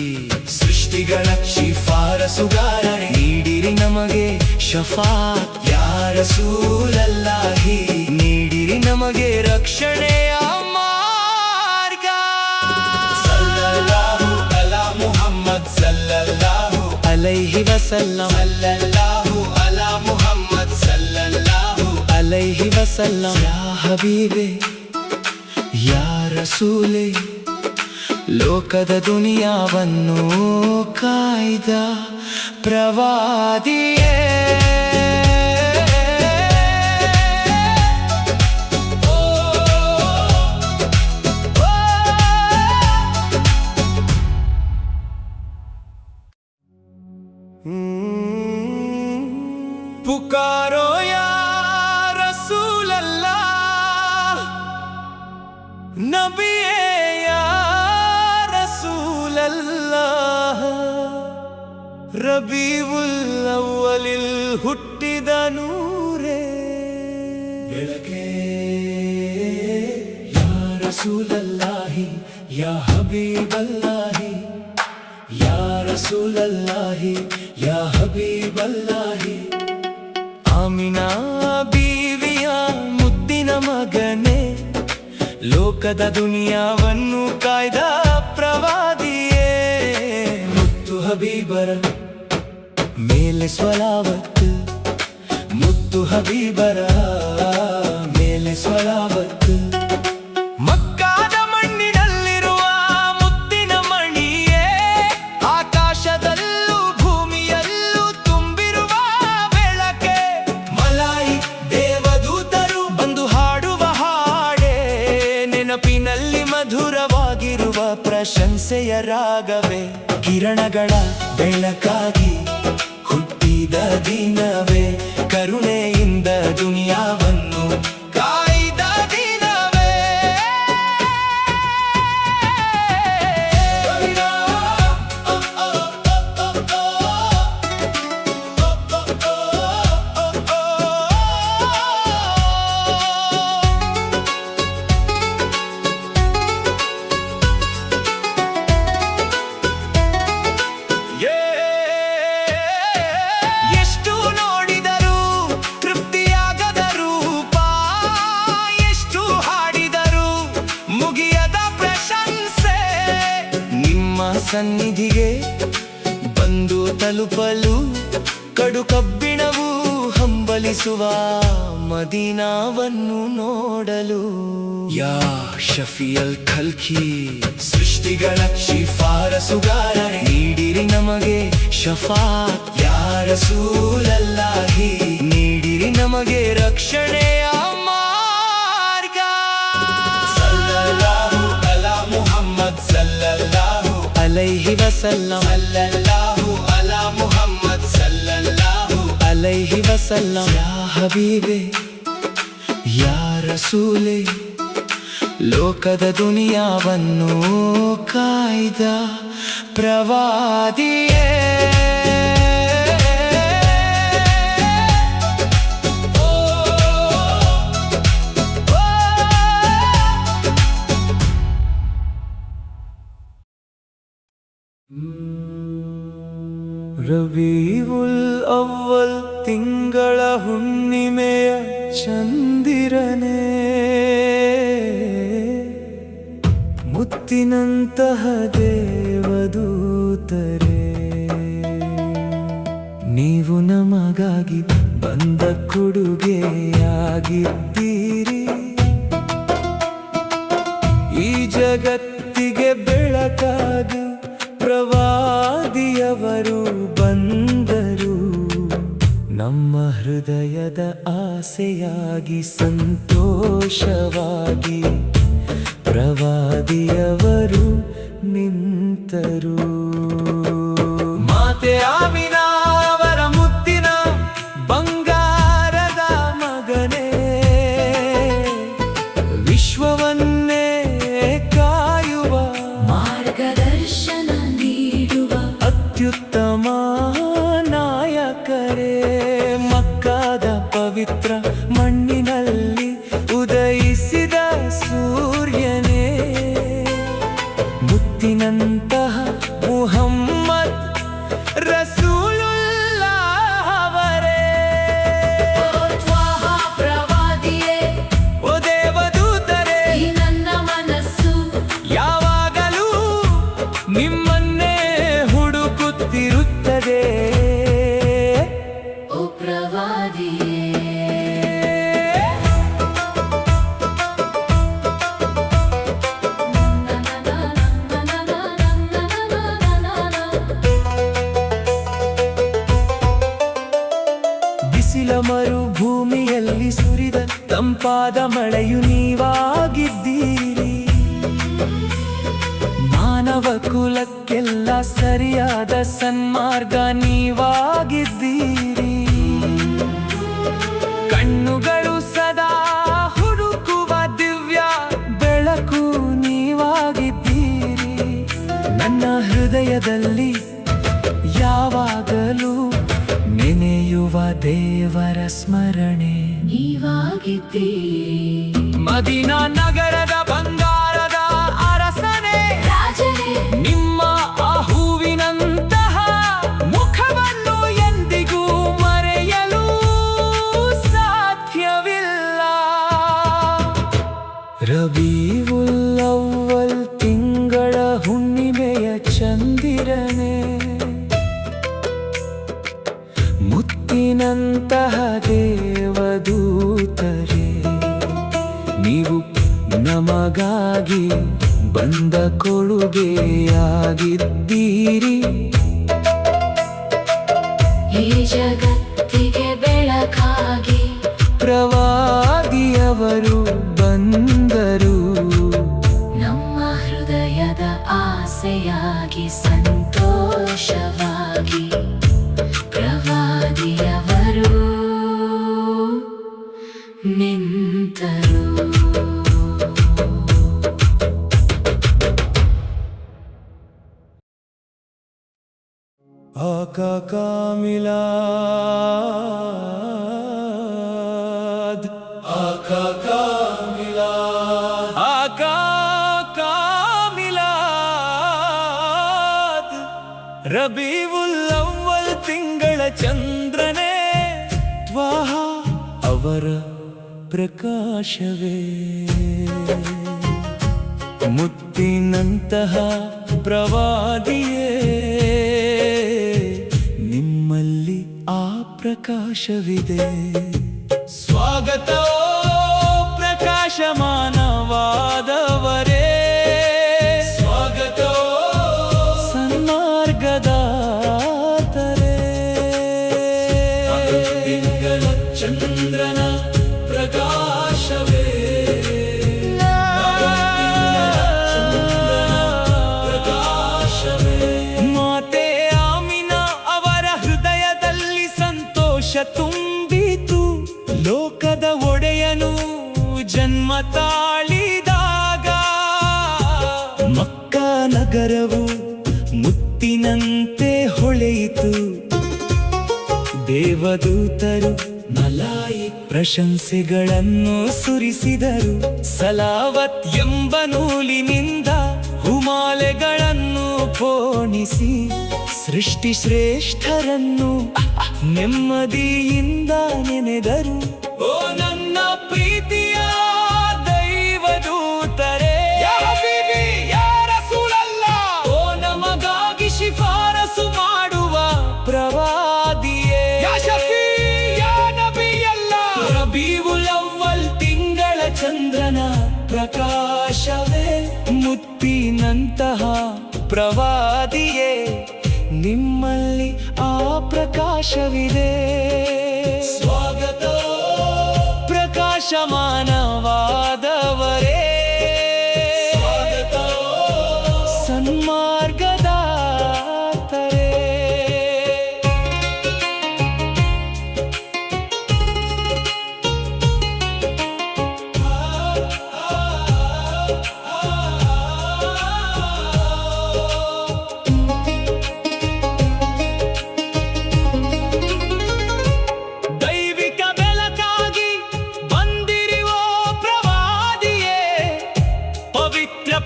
ಸೃಷ್ಟಿಗಳ ಶಿಫಾರಸುಗಾರನೇ ನೀಡಿರಿ ನಮಗೆ ಶಫಾತ್ ಯಾ ರಸೂಲಲ್ಲಾಹಿ ನೀಡಿರಿ ನಮಗೆ ರಕ್ಷಣೆಯ ಮಾರ್ಗ ಸಲ್ಲಲ್ಲಾಹು ಅಲಾ ಮುಹಮ್ಮದ್ ಸಲ್ಲಲ್ಲಾಹು ಅಲೈಹಿ ವಸಲ್ಲಂ ಸಲ್ಲಲ್ಲಾಹು ಅಲಾ ಮುಹಮ್ಮದ್ ಸಲ್ಲಲ್ಲಾಹು ಅಲೈಹಿ ವಸಲ್ಲಂ ಯಾ ಹಬೀಬೆ ಯಾ ರಸೂಲೆ ಲೋಕದ ದುನಿಯಾವನ್ನು ಕಾಯ್ದ ಪ್ರವಾದಿಯೇ पुकारो या रसूल अल्लाह नबी या रसूल अल्लाह रबीउल ಅವ್ವಲಿಲ್ ಹುಟ್ಟಿದ ನೂರೇ ಬೆಳಕೆ ಯಾ ರಸೂಲಲ್ಲಾಹಿ ಯಾ ಹಬೀಬಲ್ಲಾಹಿ ಯಾ ರಸೂಲಲ್ಲಾಹಿ ಯಾ ಹಬೀಬಲ್ಲಾಹಿ ಆಮಿನಾ ಬೀವಿಯ ಮುದ್ದಿನ ಮಗನೇ ಲೋಕದ ದುನಿಯಾವನ್ನು ಕಾಯ್ದ ಪ್ರವಾದಿಯೇ ಮುತ್ತು ಹಬೀಬರ ಮೇಲೆ ಸ್ವಲಾವತ್ತು ಮುತ್ತು ಹಬೀಬರ ಮೇಲೆ ಸ್ವಲಾವತ್ತು ಮಕ್ಕಾದ ಮಣ್ಣಿನಲ್ಲಿರುವ ಮುತ್ತಿನ ಮಣಿಯೇ ಆಕಾಶದಲ್ಲೂ ಭೂಮಿಯಲ್ಲೂ ತುಂಬಿರುವ ಬೆಳಕೆ ಮಲಾಯಿ ದೇವದೂತರು ಬಂದು ಹಾಡುವ ಹಾಡೇ ನೆನಪಿನಲ್ಲಿ ಮಧುರವಾಗಿರುವ ಪ್ರಶಂಸೆಯ ರಾಗವೇ ಕಿರಣಗಳ ಬೆಳಕಾಗಿ ಹುಟ್ಟಿದ ದಿನವೇ ಕರುಣೆಯಿಂದ ದುನಿಯಾವನ್ನು ಕಾಯ್ದ ದಿನವೇ ಎಷ್ಟು ನೋಡಿದರೂ ತೃಪ್ತಿಯಾಗದ ರೂಪ ಎಷ್ಟು ಹಾಡಿದರೂ ಮುಗಿಯದ ಪ್ರಶಂಸೆ ನಿಮ್ಮ ಸನ್ನಿಧಿಗೆ ಬಂದು ತಲುಪಲು ಕಡು ಕಬ್ಬಿಣವು ಹಂಬಲಿಸುವ ಮದೀನಾವನ್ನು ನೋಡಲು ಯಾ ಶಫಿಯಲ್ ಖಲ್ಕಿ ಸೃಷ್ಟಿಗಳ ಶಿಫಾರಸುಗಾರನೇ ನೀಡಿರಿ ನಮಗೆ ಶಫಾತ್ ಯಾ ರಸೂಲಲ್ಲಾಹಿ ನೀಡಿರಿ ನಮಗೆ ರಕ್ಷಣೆಯ ಮಾರ್ಗ ಸಲ್ಲಲ್ಲಾಹು ಅಲಾ ಮುಹಮ್ಮದ್ ಸಲ್ಲಲ್ಲಾಹು ಅಲೈಹಿ ವಸಲ್ಲಂ ಸಲ್ಲಲ್ಲಾಹು ಅಲಾ ಮುಹಮ್ಮದ್ ಸಲ್ಲಲ್ಲಾಹು ಅಲೈಹಿ ವಸಲ್ಲಂ ಯಾ ಹಬೀಬೆ ಯಾ ರಸೂಲೆ ಲೋಕದ ದುನಿಯಾವನ್ನು ಕಾಯ್ದ ಪ್ರವಾದಿಯೇ ರಬೀವುಲ್ ಅವ್ವಲ್ ತಿಂಗಳ ಹುಣ್ಣಿಮೆಯ ಚಂದಿರನೇ ಮುತ್ತಿನಂತಹ ದೇವದೂತರೇ ನೀವು ನಮಗಾಗಿ ಬಂದ ಕೊಡುಗೆಯಾಗಿದ್ದೀರಿ ಈ ಜಗತ್ತಿಗೆ ಬೆಳಕಾಗಿ ಪ್ರವಾದಿಯವರು ಬಂದರು ನಮ್ಮ ಹೃದಯದ ಆಸೆಯಾಗಿ ಸಂತೋಷವಾಗಿ ಪ್ರವಾದಿಯವರು ನಿಂತರು ಮಾತೆ ಆಮಿನಾ ಅವರ ಮುತ್ತಿನ ಬಂಗಾರದ ಮಗನೇ ವಿಶ್ವವನ್ನೇ ಕಾಯುವ ಮಾರ್ಗದರ್ಶನ ನೀಡುವ ಅತ್ಯುತ್ತಮ ನಾಯಕರೇ ಮಕ್ಕಾದ ಪವಿತ್ರ ಮಣ್ಣಿನಲ್ಲಿ ಉದಯಿಸಿದ ಸೂರ್ಯನೇ ಮುತ್ತಿನಂತಹ ಮುಹಮ್ಮದ್ ರಸೂಲುಲ್ಲಾಹ್ ಅವರೇ ತ್ವಾಹ ಪ್ರವಾದಿಯೇ ಓ ದೇವದೂತರೇ ಈ ನನ್ನ ಮನಸ್ಸು ಯಾವಾಗಲೂ ನಿಮ್ಮನ್ನೇ ಹುಡುಕುತ್ತಿರುತ್ತದೆ ಓ ಪ್ರವಾದಿಯೇ ಬಿಸಿಲ ಮರುಭೂಮಿಯಲ್ಲಿ ಸುರಿದ ತಂಪಾದ ಮಳೆಯು ನೀವಾಗಿದ್ದೀರಿ ಮಾನವ ಕುಲಕ್ಕೆಲ್ಲ ಸರಿಯಾದ ಸನ್ಮಾರ್ಗ ನೀವಾಗಿದ್ದೀರಿ ಕಣ್ಣುಗಳು ಸದಾ ಹುಡುಕುವ ದಿವ್ಯ ಬೆಳಕು ನೀವಾಗಿದ್ದೀರಿ ನನ್ನ ಹೃದಯದಲ್ಲಿ ಯಾವಾಗಲೂ ನೆನೆಯುವ ದೇವರ ಸ್ಮರಣೆ ನೀವಾಗಿದ್ದೀರಿ ಮದೀನಾ ನಗರದ ಬಂಗಾರದ ಅರಸನೇ ರಾಜನೇ ನಿಮ್ಮ ಆ ಹೂವಿನಂತಹ ಮುಖವನ್ನು ಎಂದಿಗೂ ಮರೆಯಲು ಸಾಧ್ಯವಿಲ್ಲ ರಬೀವುಲ್ ಅವ್ವಲ್ ತಿಂಗಳ ಹುಣ್ಣಿಮೆಯ ಚಂದಿರನೇ ಮುತ್ತಿನಂತಹ ದೇವದೂತರೇ ನೀವು ನಮಗಾಗಿ ಬಂದ ಕೊಡುಗೆಯಾಗಿದ್ದೀರಿ ಈ ಜಗತ್ತಿಗೆ ಬೆಳಕಾಗಿ ಪ್ರವಾದಿಯವರು ಬಂದರು ನಮ್ಮ ಹೃದಯದ ಆಸೆಯಾಗಿ ಸಂತೋಷವಾಗಿ ಪ್ರವಾದಿಯವರು ನಿಂತರು ಆका का मिलाद आका का मिलाद आका का मिलाद ರಬೀವುಲ್ ಅವ್ವಲ್ ತಿಂಗಳ ಚಂದ್ರನೇ ತ್ವಾಹ ಅವರ ಪ್ರಕಾಶವೇ ಮುತ್ತಿನಂತಹ ಪ್ರವಾದಿಯೇ ನಿಮ್ಮಲ್ಲಿ ಆ ಪ್ರಕಾಶವಿದೆ ಸ್ವಾಗತ ಪ್ರಕಾಶಮಾನವಾದವರೇ ಸ್ವಾಗತ ಸನ್ಮಾರ್ಗದಾತರೇ ತಿಂಗಳ ಚಂದ್ರನ ಪ್ರಕಾಶವೇ ಪ್ರಕಾಶವೇ ಸಂತೋಷ ತುಂಬಿತು. ಲೋಕದ ಒಡೆಯನು ಜನ್ಮ ತಾಳಿದಾಗ ಮಕ್ಕ ನಗರವು ಮುತ್ತಿನಂತೆ ಹೊಳೆಯಿತು. ದೇವದೂತರು ಮಲಾಯಿ ಪ್ರಶಂಸೆಗಳನ್ನು ಸುರಿಸಿದರು. ಸಲಾವತ್ ಎಂಬ ನೂಲಿನಿಂದ ಹುಮಾಲೆಗಳನ್ನು ಪೋಣಿಸಿ ಸೃಷ್ಟಿ ಶ್ರೇಷ್ಠರನ್ನು ನೆಮ್ಮದಿಯಿಂದ ನೆನೆದರು. ಓ ನನ್ನ ಪ್ರೀತಿಯ ದೈವದೂತರೇ, ಯಾ ಹಬೀಬಿ ಯಾ ರಸೂಲಲ್ಲ, ಓ ನಮಗಾಗಿ ಶಿಫಾರಸು ಮಾಡುವ ಪ್ರವಾದಿಯೇ, ಯಾ ಶಫೀ ಯಾ ನಬಿಯಲ್ಲ, ರಬೀವುಲ್ ಅವ್ವಲ್ ತಿಂಗಳ ಚಂದ್ರನ ಪ್ರಕಾಶವೇ, ಮುತ್ತಿನಂತಹ ಪ್ರವಾದಿಯೇ, ನಿಮ್ಮಲ್ಲಿ ಆ ಪ್ರಕಾಶವಿದೆ. ಸ್ವಾಗತ ಪ್ರಕಾಶಮಾನವಾದವರೇ, ಸ್ವಾಗತ ಸನ್ಮಾರ್ಗದಾತರೇ.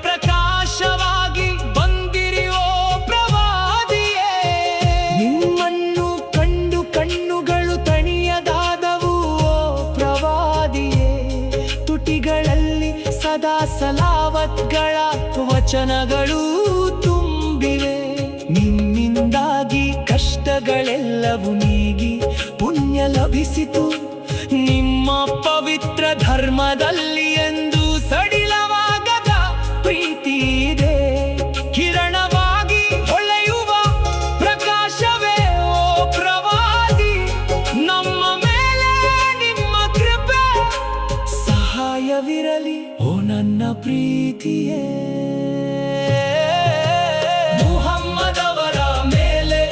ಪ್ರಕಾಶವಾಗಿ ಬಂದಿರೋ ಪ್ರವಾದಿಯೇ, ನಿಮ್ಮನ್ನು ಕಂಡು ಕಣ್ಣುಗಳು ತಣಿಯದಾದವು. ಪ್ರವಾದಿಯೇ, ತುಟಿಗಳಲ್ಲಿ ಸದಾ ಸಲಾವತ್ಗಳ ವಚನಗಳು ತುಂಬಿವೆ. ನಿಮ್ಮಿಂದಾಗಿ ಕಷ್ಟಗಳೆಲ್ಲವೂ ನೀಗಿ ಪುಣ್ಯ ಲಭಿಸಿತು. ನಿಮ್ಮ ಪವಿತ್ರ ಧರ್ಮದಲ್ಲಿ ಎಂದು ಸಡಿಲವಾಗದ ಪ್ರೀತಿ ಇದೆ. ಕಿರಣವಾಗಿ ಹೊಳೆಯುವ ಪ್ರಕಾಶವೇ ಓ ಪ್ರವಾದಿ, ನಮ್ಮ ಮೇಲೆ ನಿಮ್ಮ ಕೃಪೆ ಸಹಾಯವಿರಲಿ. ಓ ನನ್ನ ಪ್ರೀತಿಯೇ, ಮುಹಮ್ಮದ್ ಅವರ ಮೇಲೆ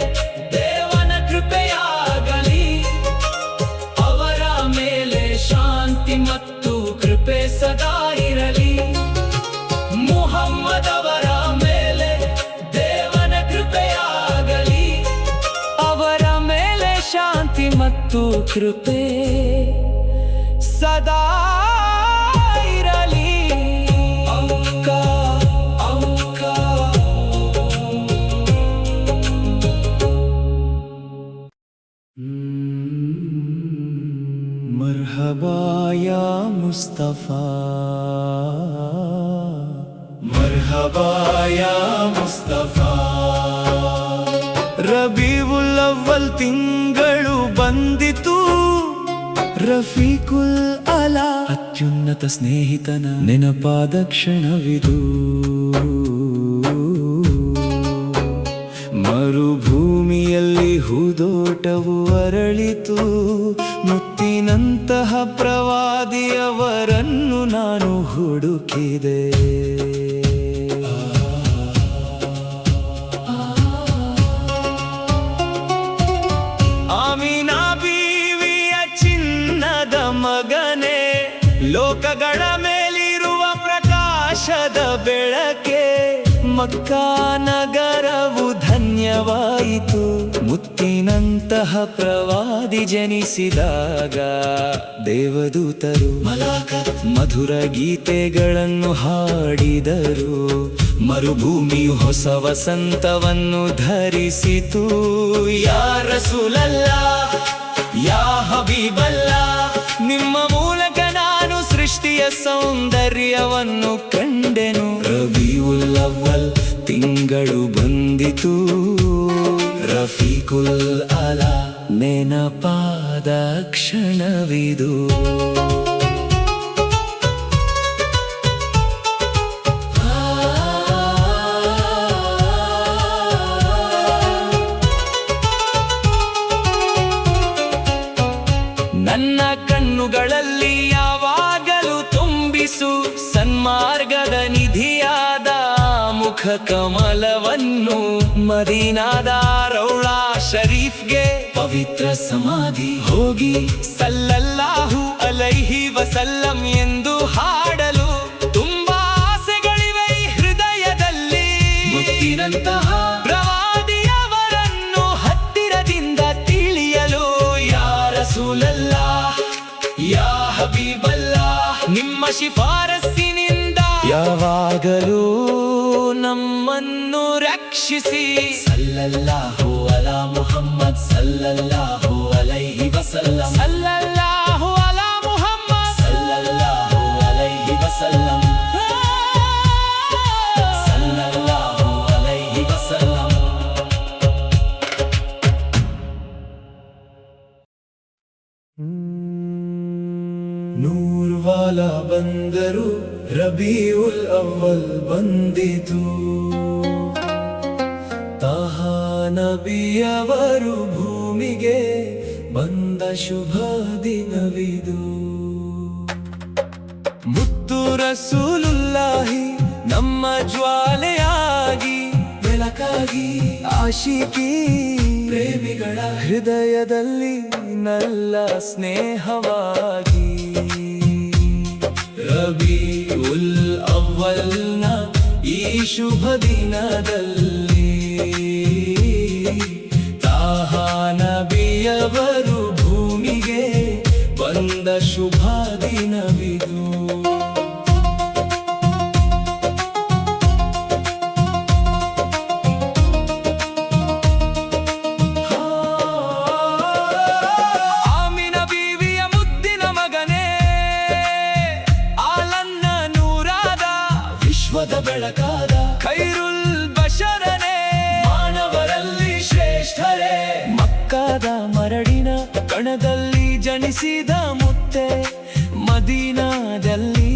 ದೇವನ ಕೃಪೆಯಾಗಲಿ. ಅವರ ಮೇಲೆ ಶಾಂತಿ ಮತ್ತು ಕೃಪೆ ಸದಾ ಇರಲಿ. ಮುಹಮ್ಮದ್ ಅವರ ಮೇಲೆ ದೇವನ ಕೃಪೆಯಾಗಲಿ. ಅವರ ಮೇಲೆ ಶಾಂತಿ ಮತ್ತು ಕೃಪೆ ಸದಾ ಇರಲಿ. मरहबा या मुस्तफा, मरहबा या मुस्तफा. ರಬೀವುಲ್ ಅವ್ವಲ್ ತಿಂಗಳು ಬಂದಿತು. ರಫೀಕುಲ್ ಅಲಾ ಅತ್ಯುನ್ನತ ಸ್ನೇಹಿತನ ನೆನಪಾದ ಕ್ಷಣವಿದು. ಮರುಭೂಮಿಯಲ್ಲಿ ಹೂದೋಟವು ಅರಳಿತು. ಮುತ್ತಿನಂತಹ ಪ್ರವಾದಿಯವರನ್ನು ನಾನು ಹುಡುಕಿದೆ. ಆಮೀನಾ ಬೀವಿಯ ಚಿನ್ನದ ಮಗನೇ, ಲೋಕಗಳ ಮೇಲಿರುವ ಪ್ರಕಾಶದ ಬೆಳಕೆ, ಮಕ್ಕಾ ನಗರವು ಧನ್ಯವಾಯಿತು. ಮುತ್ತಿನಂತಹ ಪ್ರವಾದಿ ಜನಿಸಿದಾಗ ದೇವದೂತರು ಮಲಾಕತ್ ಮಧುರ ಗೀತೆಗಳನ್ನು ಹಾಡಿದರು. ಮರುಭೂಮಿಯು ಹೊಸ ವಸಂತವನ್ನು ಧರಿಸಿತು. ಯಾ ರಸೂಲಲ್ಲ, ಯಾ ಹಬೀಬಲ್ಲ, ನಿಮ್ಮ ಮೂಲಕ ನಾನು ಸೃಷ್ಟಿಯ ಸೌಂದರ್ಯವನ್ನು ಕಂಡೆನು. ರಬೀವುಲ್ ಅವ್ವಲ್ ತಿಂಗಳು ಬಂದಿತು. ರಫೀಕುಲ್ ಅಲಾ ನೆನಪಾದ ಕ್ಷಣವಿದು. ನನ್ನ ಕಣ್ಣುಗಳಲ್ಲಿ ಯಾವಾಗಲೂ ತುಂಬಿಸು ಸನ್ಮಾರ್ಗದ ನಿಧಿಯಾದ ಮುಖ ಕಮಲವನ್ನು. ಮದೀನಾದ ರೌಳಾ ಶರೀಫ್ಗೆ ಪವಿತ್ರ ಸಮಾಧಿ ಹೋಗಿ ಸಲ್ಲಲ್ಲಾಹು ಅಲೈಹಿ ವಸಲ್ಲಂ ಎಂದು ಹಾಡಲು ತುಂಬಾ ಆಸೆಗಳಿವೆ ಈ ಹೃದಯದಲ್ಲಿ. ಮುತ್ತಿನಂತಹ ಪ್ರವಾದಿಯವರನ್ನು ಹತ್ತಿರದಿಂದ ತಿಳಿಯಲು ಯಾ ರಸೂಲಲ್ಲಾಹ್ ಯಾ ಹಬೀಬಲ್ಲಾಹ್ ನಿಮ್ಮ ಶಿಫಾರಸ್ಸಿನಿಂದ ಯಾವಾಗಲೂ ನಮ್ಮನ್ನು ರಕ್ಷಿಸಿ. ಸಲ್ಲಲ್ಲಾಹು ಅಲಾ ಮುಹಮ್ಮದ್ ಸಲ್ಲಲ್ಲಾಹು ಅಲೈಹಿ ವಸಲ್ಲಂ ಸಲ್ಲಲ್ಲಾಹು ಅಲಾ ಮುಹಮ್ಮದ್ ಸಲ್ಲಲ್ಲಾಹು ಅಲೈಹಿ ವಸಲ್ಲಂ ಸಲ್ಲಲ್ಲಾಹು ಅಲೈಹಿ ವಸಲ್ಲಂ. ನೂರ್ವಾಲ ಬಂದರು ರಬೀಉಲ್ ಅವ್ವಲ್ ಬಂದಿತು. ತಾಹಾ ನಬಿಯವರು ಭೂಮಿಗೆ ಬಂದ ಶುಭ ದಿನವಿದು. ಮುತ್ತು ರಸೂಲುಲ್ಲಾಹಿ ನಮ್ಮ ಜ್ವಾಲೆಯಾಗಿ ಬೆಳಕಾಗಿ ಆಶಿಕಿ ಪ್ರೇಮಿಗಳ ಹೃದಯದಲ್ಲಿ ನಲ್ಲ ಸ್ನೇಹವಾಗಿ. ರಬೀಉಲ್ ಅವ್ವಲ್ನ ಈ ಶುಭ ದಿನದಲ್ಲಿ ತಾಹಾ ನಬಿಯವರು ಭೂಮಿಗೆ ಬಂದ ಶುಭ ದಿನವಿದು. ಆಮಿನ ಬೀವಿಯ ಮುದ್ದಿನ ಮಗನೇ, ಆಲನ್ನ ನೂರಾದ ವಿಶ್ವದ ಬೆಳಕಾದ ಖೈರುಲ್ ಬಶರನೇ, ಮಾನವರಲ್ಲಿ ಶ್ರೇಷ್ಠರೇ. ಮಕ್ಕಾದ ಮರಡಿನ ಕಣದಲ್ಲಿ ಜನಿಸಿದ ಮುತ್ತೆ, ಮದೀನಾದಲ್ಲಿ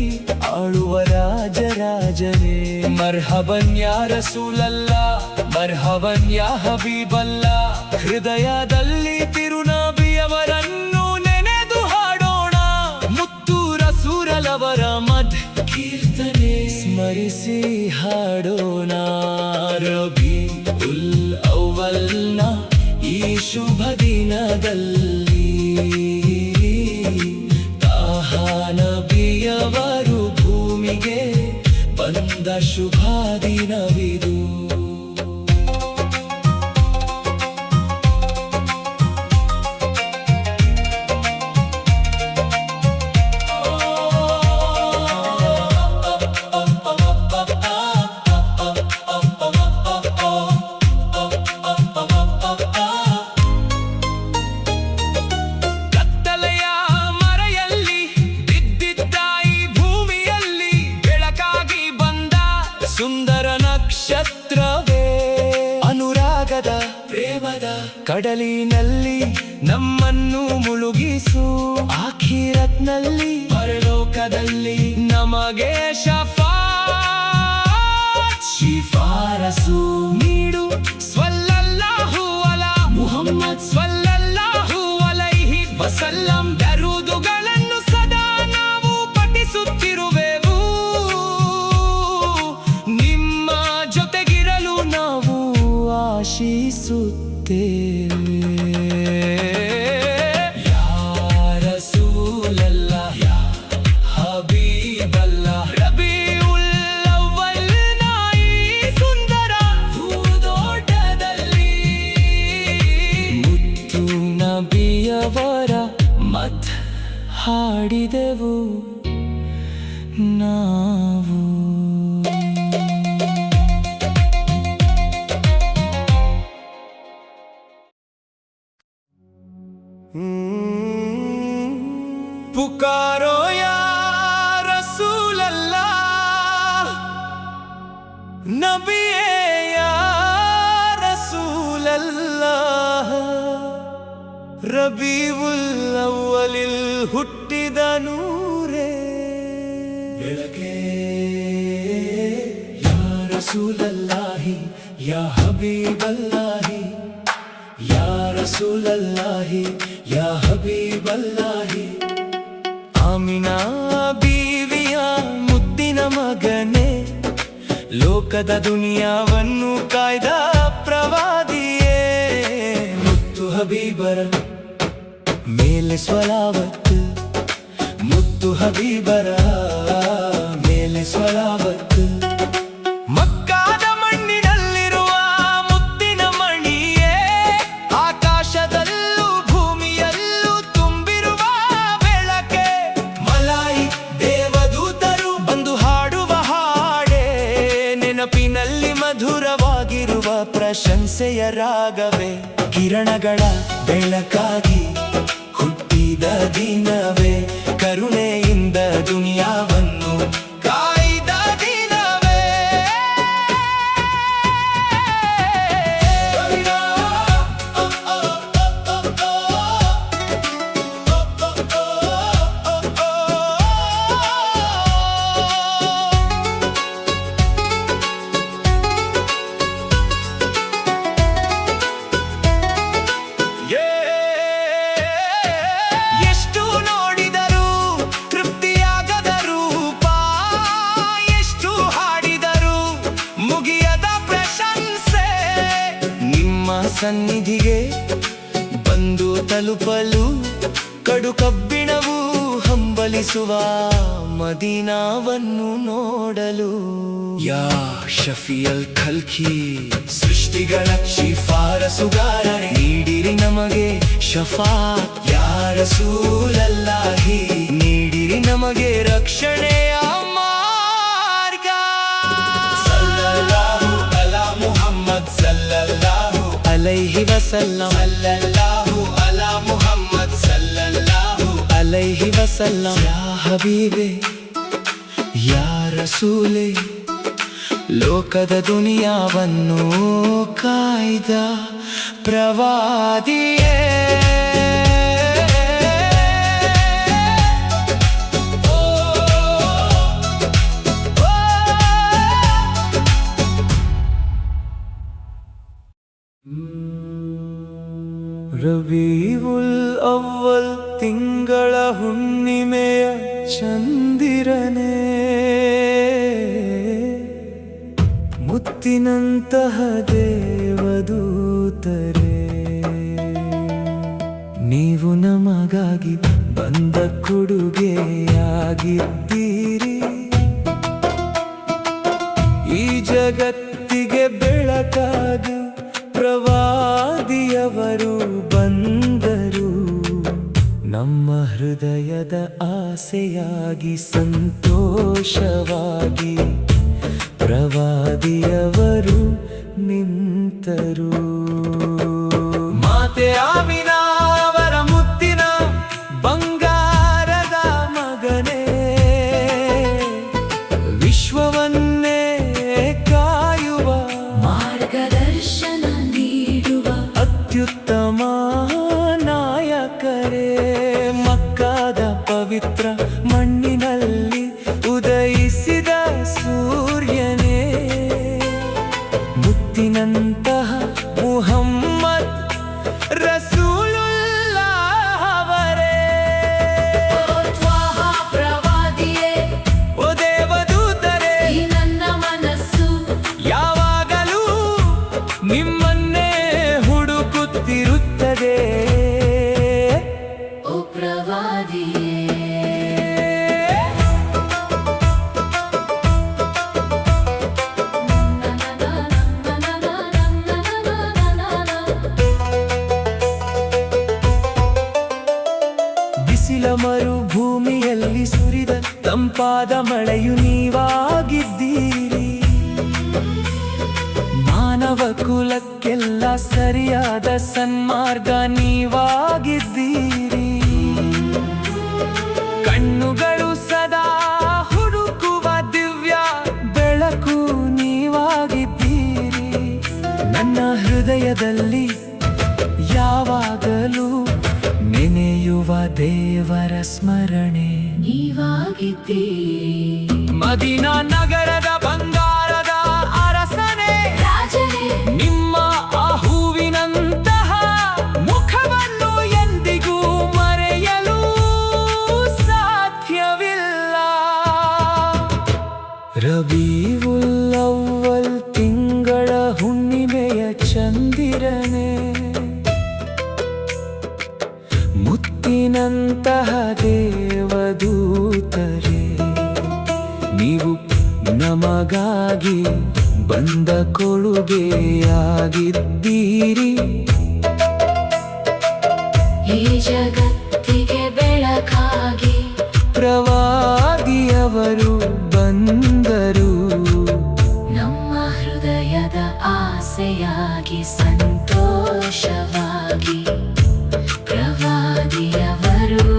ಆಳುವ ರಾಜರಾಜನೇ. ಮರ್ಹಬನ್ ಯಾ ರಸೂಲಲ್ಲಾಹ್ ಮರ್ಹಬನ್ ಯಾ ಹಬೀಬಲ್ಲಾಹ್. ಹೃದಯದಲ್ಲಿ ತಿರುನಬಿಯವರನ್ನು ನೆನೆದು ಹಾಡೋಣ, ಮುತ್ತು ರಸೂಲರವರ ಮದ್ ಕೀರ್ತನೆ ಸ್ಮರಿಸಿ ಹಾಡೋಣ. ರಬೀಉಲ್ ಅವ್ವಲ್ನ ಈ ಶುಭ ದಿನದಲ್ಲಿ ತಾಹಾ ನಬಿಯವರು ಭೂಮಿಗೆ ಬಂದ ಶುಭ ದಿನವಿದು. ಸುಂದರ ನಕ್ಷತ್ರವೇ ಅನುರಾಗದ ಪ್ರೇಮದ ಕಡಲಿನಲ್ಲಿ ನಮ್ಮನ್ನು ಮುಳುಗಿಸು. ಆಖಿರತ್ನಲ್ಲಿ ಪರಲೋಕದಲ್ಲಿ ನಮಗೆ ಶಿಫಾರಸು ನೀಡು. ಸ್ವಲ್ಲಲ್ಲಾಹು ಅಲಾ ಮುಹಮ್ಮದ್ ಸ್ವಲ್ಲಲ್ಲಾಹು ಅಲೈಹಿ ವಸಲ್ಲಂ. ದರೂದುಗಳನ್ನು ಸದಾ ನಾವು ಪಠಿಸುತ್ತಿರುವೆವು, ಆಶಿಸುತ್ತೇವೆ. ಯಾ ರಸೂಲಲ್ಲಾಹ್ ಯಾ ಹಬೀಬಲ್ಲಾಹ್. ರಬೀಉಲ್ ಅವ್ವಲ್ನ ಈ ಸುಂದರ ಹೂದೋಟದಲ್ಲಿ ಮುತ್ತು ನಬಿಯವರ ಮತ್ ಹಾಡಿದೆವು ನಾವು. पुकारो या रसूल अल्लाह नबी या रसूल अल्लाह. ರಬೀವುಲ್ ಅವ್ವಲಿಲ್ ಹುಟ್ಟಿದ ನೂರೇ ಬೆಳಕೆ. ಯಾ ರಸೂಲಲ್ಲಾಹಿ ಯಾ ಹಬೀಬಲ್ಲಾಹಿ ಯಾ ರಸೂಲಲ್ಲಾಹಿ ಯಾ ಹಬೀಬಲ್ಲಾಹಿ. ಆಮಿನಾ ಬೀವಿಯ ಮುದ್ದಿನ ಮಗನೇ, ಲೋಕದ ದುನಿಯಾವನ್ನು ಕಾಯ್ದ ಪ್ರವಾದಿಯೇ. ಮುತ್ತು ಹಬೀಬರ ಮೇಲೆ ಸ್ವಲಾವತ್ತು, ಮುತ್ತು ಹಬೀಬರ ಮೇಲೆ ಸ್ವಲಾವತ್ತು. ಮಕ್ಕಾದ ಮಣ್ಣಿನಲ್ಲಿರುವ ಮುತ್ತಿನ ಮಣಿಯೇ, ಆಕಾಶದಲ್ಲೂ ಭೂಮಿಯಲ್ಲೂ ತುಂಬಿರುವ ಬೆಳಕೆ. ಮಲಾಯಿ ದೇವದೂತರು ಬಂದು ಹಾಡುವ ಹಾಡೇ, ನೆನಪಿನಲ್ಲಿ ಮಧುರವಾಗಿರುವ ಪ್ರಶಂಸೆಯ ರಾಗವೇ. ಕಿರಣಗಳ ಬೆಳಕಾಗಿ ಹುಟ್ಟಿದ ದಿನವೇ, ಕರುಣೆಯಿಂದ ದುನಿಯಾವನ್ನು ಕಾಯ್ದ ದಿನವೇ. ಎಷ್ಟು ನೋಡಿದರೂ ತೃಪ್ತಿಯಾಗದ ರೂಪ, ಎಷ್ಟು ಹಾಡಿದರೂ ಮುಗಿಯದ ಪ್ರಶಂಸೆ. ನಿಮ್ಮ ಸನ್ನಿಧಿಗೆ ಬಂದು ತಲುಪಲು ಕಡು ಕಬ್ಬಿಣವು ಹಂಬಲಿಸುವ ಮದೀನಾವನ್ನು ನೋಡಲು. ಯಾ ಶಫಿಯಲ್ ಖಲ್ಕಿ, ಸೃಷ್ಟಿಗಳ ಶಿಫಾರಸುಗಾರನೇ, ನೀಡಿರಿ ನಮಗೆ ಶಫಾತ್. ಯಾ ರಸೂಲಲ್ಲಾಹಿ, ನೀಡಿರಿ ನಮಗೆ ರಕ್ಷಣೆಯ ಮಾರ್ಗ. ಸಲ್ಲಲ್ಲಾಹು ಅಲಾ ಮುಹಮ್ಮದ್ ಸಲ್ಲಲ್ಲಾಹು ಅಲೈಹಿ ವಸಲ್ಲಂ, ಸಲ್ಲಲ್ಲಾಹು ಅಲಾ ಮುಹಮ್ಮದ್ ಸಲ್ಲಲ್ಲಾಹು ಅಲೈಹಿ ವಸಲ್ಲಂ. ಯಾ ಹಬೀಬೆ ಯಾ ರಸೂಲೆ, ಲೋಕದ ದುನಿಯಾವನ್ನು ಕಾಯ್ದ ಪ್ರವಾದಿಯೇ. ರಬೀವುಲ್ ಅವ್ವಲ್ ತಿಂಗಳ ಹುಣ್ಣಿಮೆಯ ಚಂದಿರನೇ, ಮುತ್ತಿನಂತಹ ದೇವದೂತರೇ, ನೀವು ನಮಗಾಗಿ ಬಂದ ಕೊಡುಗೆಯಾಗಿದ್ದೀರಿ. ಈ ಜಗತ್ತಿಗೆ ಬೆಳಕಾಗಿ ಪ್ರವಾದಿಯವರು ಬಂದರು. ನಮ್ಮ ಹೃದಯದ ಆಸೆಯಾಗಿ ಸಂತೋಷವಾಗಿ ಪ್ರವಾದಿಯವರು ನಿಂತರು. ಮಾತೆ ಆಮಿನಾ ಅವರ ಮುತ್ತಿನ ಬಂಗಾರದ ಮಗನೇ, ವಿಶ್ವವನ್ನೇ ಕಾಯುವ ಮಾರ್ಗದರ್ಶನ ನೀಡುವ ಅತ್ಯುತ್ತಮ ನಾಯಕರೇ. ಮಕ್ಕಾದ ಪವಿತ್ರ ಮಣ್ಣಿನಲ್ಲಿ ಉದಯಿಸಿದ ಸೂರ್ಯನೇ, ಮುತ್ತಿನಂತಹ ಮುಹಮ್ಮದ್ ರಸೂಲುಲ್ಲಾಹ್ ಅವರೇ. ತ್ವಾಹ ಪ್ರವಾದಿಯೇ, ಓ ದೇವದೂತರೇ, ಈ ನನ್ನ ಮನಸ್ಸು ಯಾವಾಗಲೂ ನಿಮ್ಮನ್ನೇ ಹುಡುಕುತ್ತಿರುತ್ತದೆ. ಓ ಪ್ರವಾದಿಯೇ. ಬಿಸಿಲ ಮರುಭೂಮಿಯಲ್ಲಿ ಸುರಿದ ತಂಪಾದ ಮಳೆಯು ನೀವಾಗಿದ್ದೀರಿ. ಮಾನವ ಕುಲಕ್ಕೆಲ್ಲ ಸರಿಯಾದ ಸನ್ಮಾರ್ಗ ನೀವಾಗಿದ್ದೀರಿ. ಕಣ್ಣುಗಳು ಸದಾ ಹುಡುಕುವ ದಿವ್ಯ ಬೆಳಕು ನೀವಾಗಿದ್ದೀರಿ. ನನ್ನ ಹೃದಯದಲ್ಲಿ ಯಾವಾಗಲೂ ನೆನೆಯುವ ದೇವರ ಸ್ಮರಣೆ ನೀವಾಗಿದ್ದೀರಿ. ಮದೀನಾ ನಗರದ ಬಂಗಾರದ ಅರಸನೇ, ರಾಜನೇ, ನಿಮ್ಮ ಆ ಹೂವಿನಂತಹ ಮುಖವನ್ನು ಎಂದಿಗೂ ಮರೆಯಲು ಸಾಧ್ಯವಿಲ್ಲ. ರಬೀವುಲ್ ಅವ್ವಲ್ ತಿಂಗಳ ಹುಣ್ಣಿಮೆಯ ಚಂದಿರನೇ, ಮುತ್ತಿನಂತಹ ದೇವದೂತರೇ, ನೀವು ನಮಗಾಗಿ ಬಂದ ಕೊಡುಗೆಯಾಗಿದ್ದೀರಿ. ಈ ಜಗತ್ತಿಗೆ ಬೆಳಕಾಗಿ ಪ್ರವಾದಿಯವರು ಬಂದರು. ನಮ್ಮ ಹೃದಯದ ಆಸೆಯಾಗಿ ಸಂತೋಷವಾಗಿ ಪ್ರವಾದಿಯವರು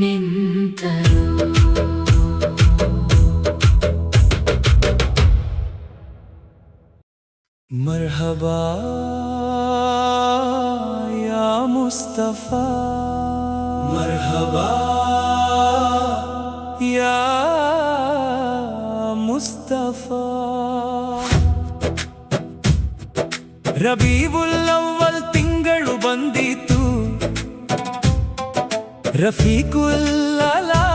ನಿಂತರು. ಮರ್ಹಬಾ ಯಾ ಮುಸ್ತಫಾ, ಮರ್ಹಬಾ ಯಾ ಮುಸ್ತಫಾ. ರಬೀವುಲ್ ಅವ್ವಲ್ ತಿಂಗಳು ಬಂದಿತು, ರಫೀಕುಲ್ ಅಲಾ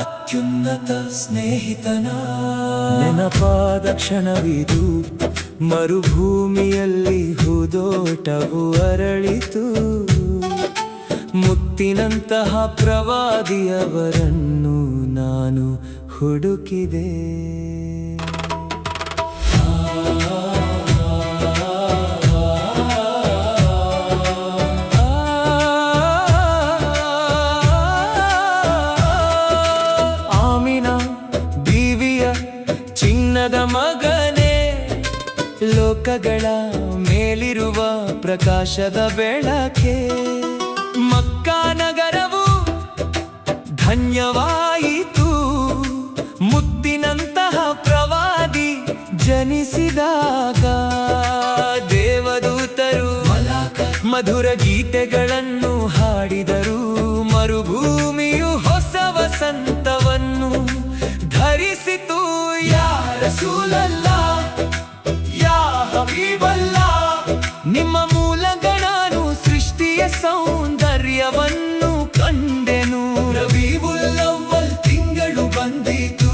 ಅತ್ಯುನ್ನತ ಸ್ನೇಹಿತನ ನೆನಪಾದ ಕ್ಷಣವಿದು. ಮರುಭೂಮಿಯಲ್ಲಿ ಹೂದೋಟವು ಅರಳಿತು, ಮುತ್ತಿನಂತಹ ಪ್ರವಾದಿಯವರನ್ನು ನಾನು ಹುಡುಕಿದೆ. ಆಮಿನಾ ಬೀವಿಯ ಚಿನ್ನದ ಮಗನೇ, ಲೋಕಗಳ ಮೇಲಿರುವ ಪ್ರಕಾಶದ ಬೆಳಕೆ. ಮಕ್ಕಾ ನಗರವು ಧನ್ಯವಾಯಿತು, ಮುತ್ತಿನಂತಹ ಪ್ರವಾದಿ ಜನಿಸಿದಾಗ. ದೇವದೂತರು ಮಧುರ ಗೀತೆಗಳನ್ನು ಹಾಡಿದರು, ಮರುಭೂಮಿಯು ಹೊಸ ವಸಂತವನ್ನು ಧರಿಸಿತು. ಯಾ ರಸೂಲಲ್ಲಾ ಯಾ ಹಬೀಬಲ್ಲಾ, ನಿಮ್ಮ ಮೂಲಕ ನಾನು ಸೃಷ್ಟಿಯ ಸೌಂದರ್ಯವನ್ನು ಕಂಡೆನು. ರಬೀವುಲ್ ಅವ್ವಲ್ ತಿಂಗಳು ಬಂದಿತು,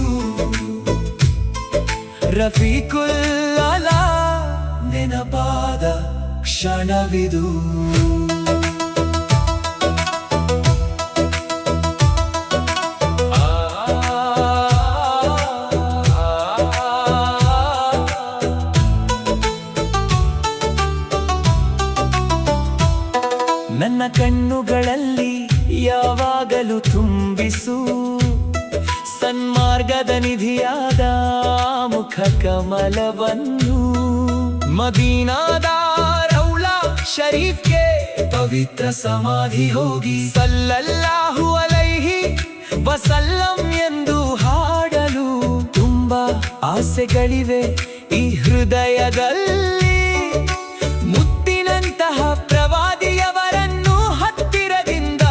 ರಫೀಕುಲ್ ಅಲಾ ನೆನಪಾದ ಕ್ಷಣವಿದು. ನನ್ನ ಕಣ್ಣುಗಳಲ್ಲಿ ಯಾವಾಗಲೂ ತುಂಬಿಸು ಸನ್ಮಾರ್ಗದ ನಿಧಿಯಾದ ಮುಖ ಕಮಲವನ್ನು. ಮದೀನಾದ ರೌಲಾ ಶರೀಫ್ಗೆ ಪವಿತ್ರ ಸಮಾಧಿ ಹೋಗಿ ಸಲ್ಲಲ್ಲಾಹು ಅಲೈಹಿ ವಸಲ್ಲಂ ಎಂದು ಹಾಡಲು ತುಂಬಾ ಆಸೆಗಳಿವೆ ಈ ಹೃದಯದಲ್ಲಿ. ಮುತ್ತಿನಂತಹ ಪ್ರವಾದಿಯವರನ್ನು ಹತ್ತಿರದಿಂದ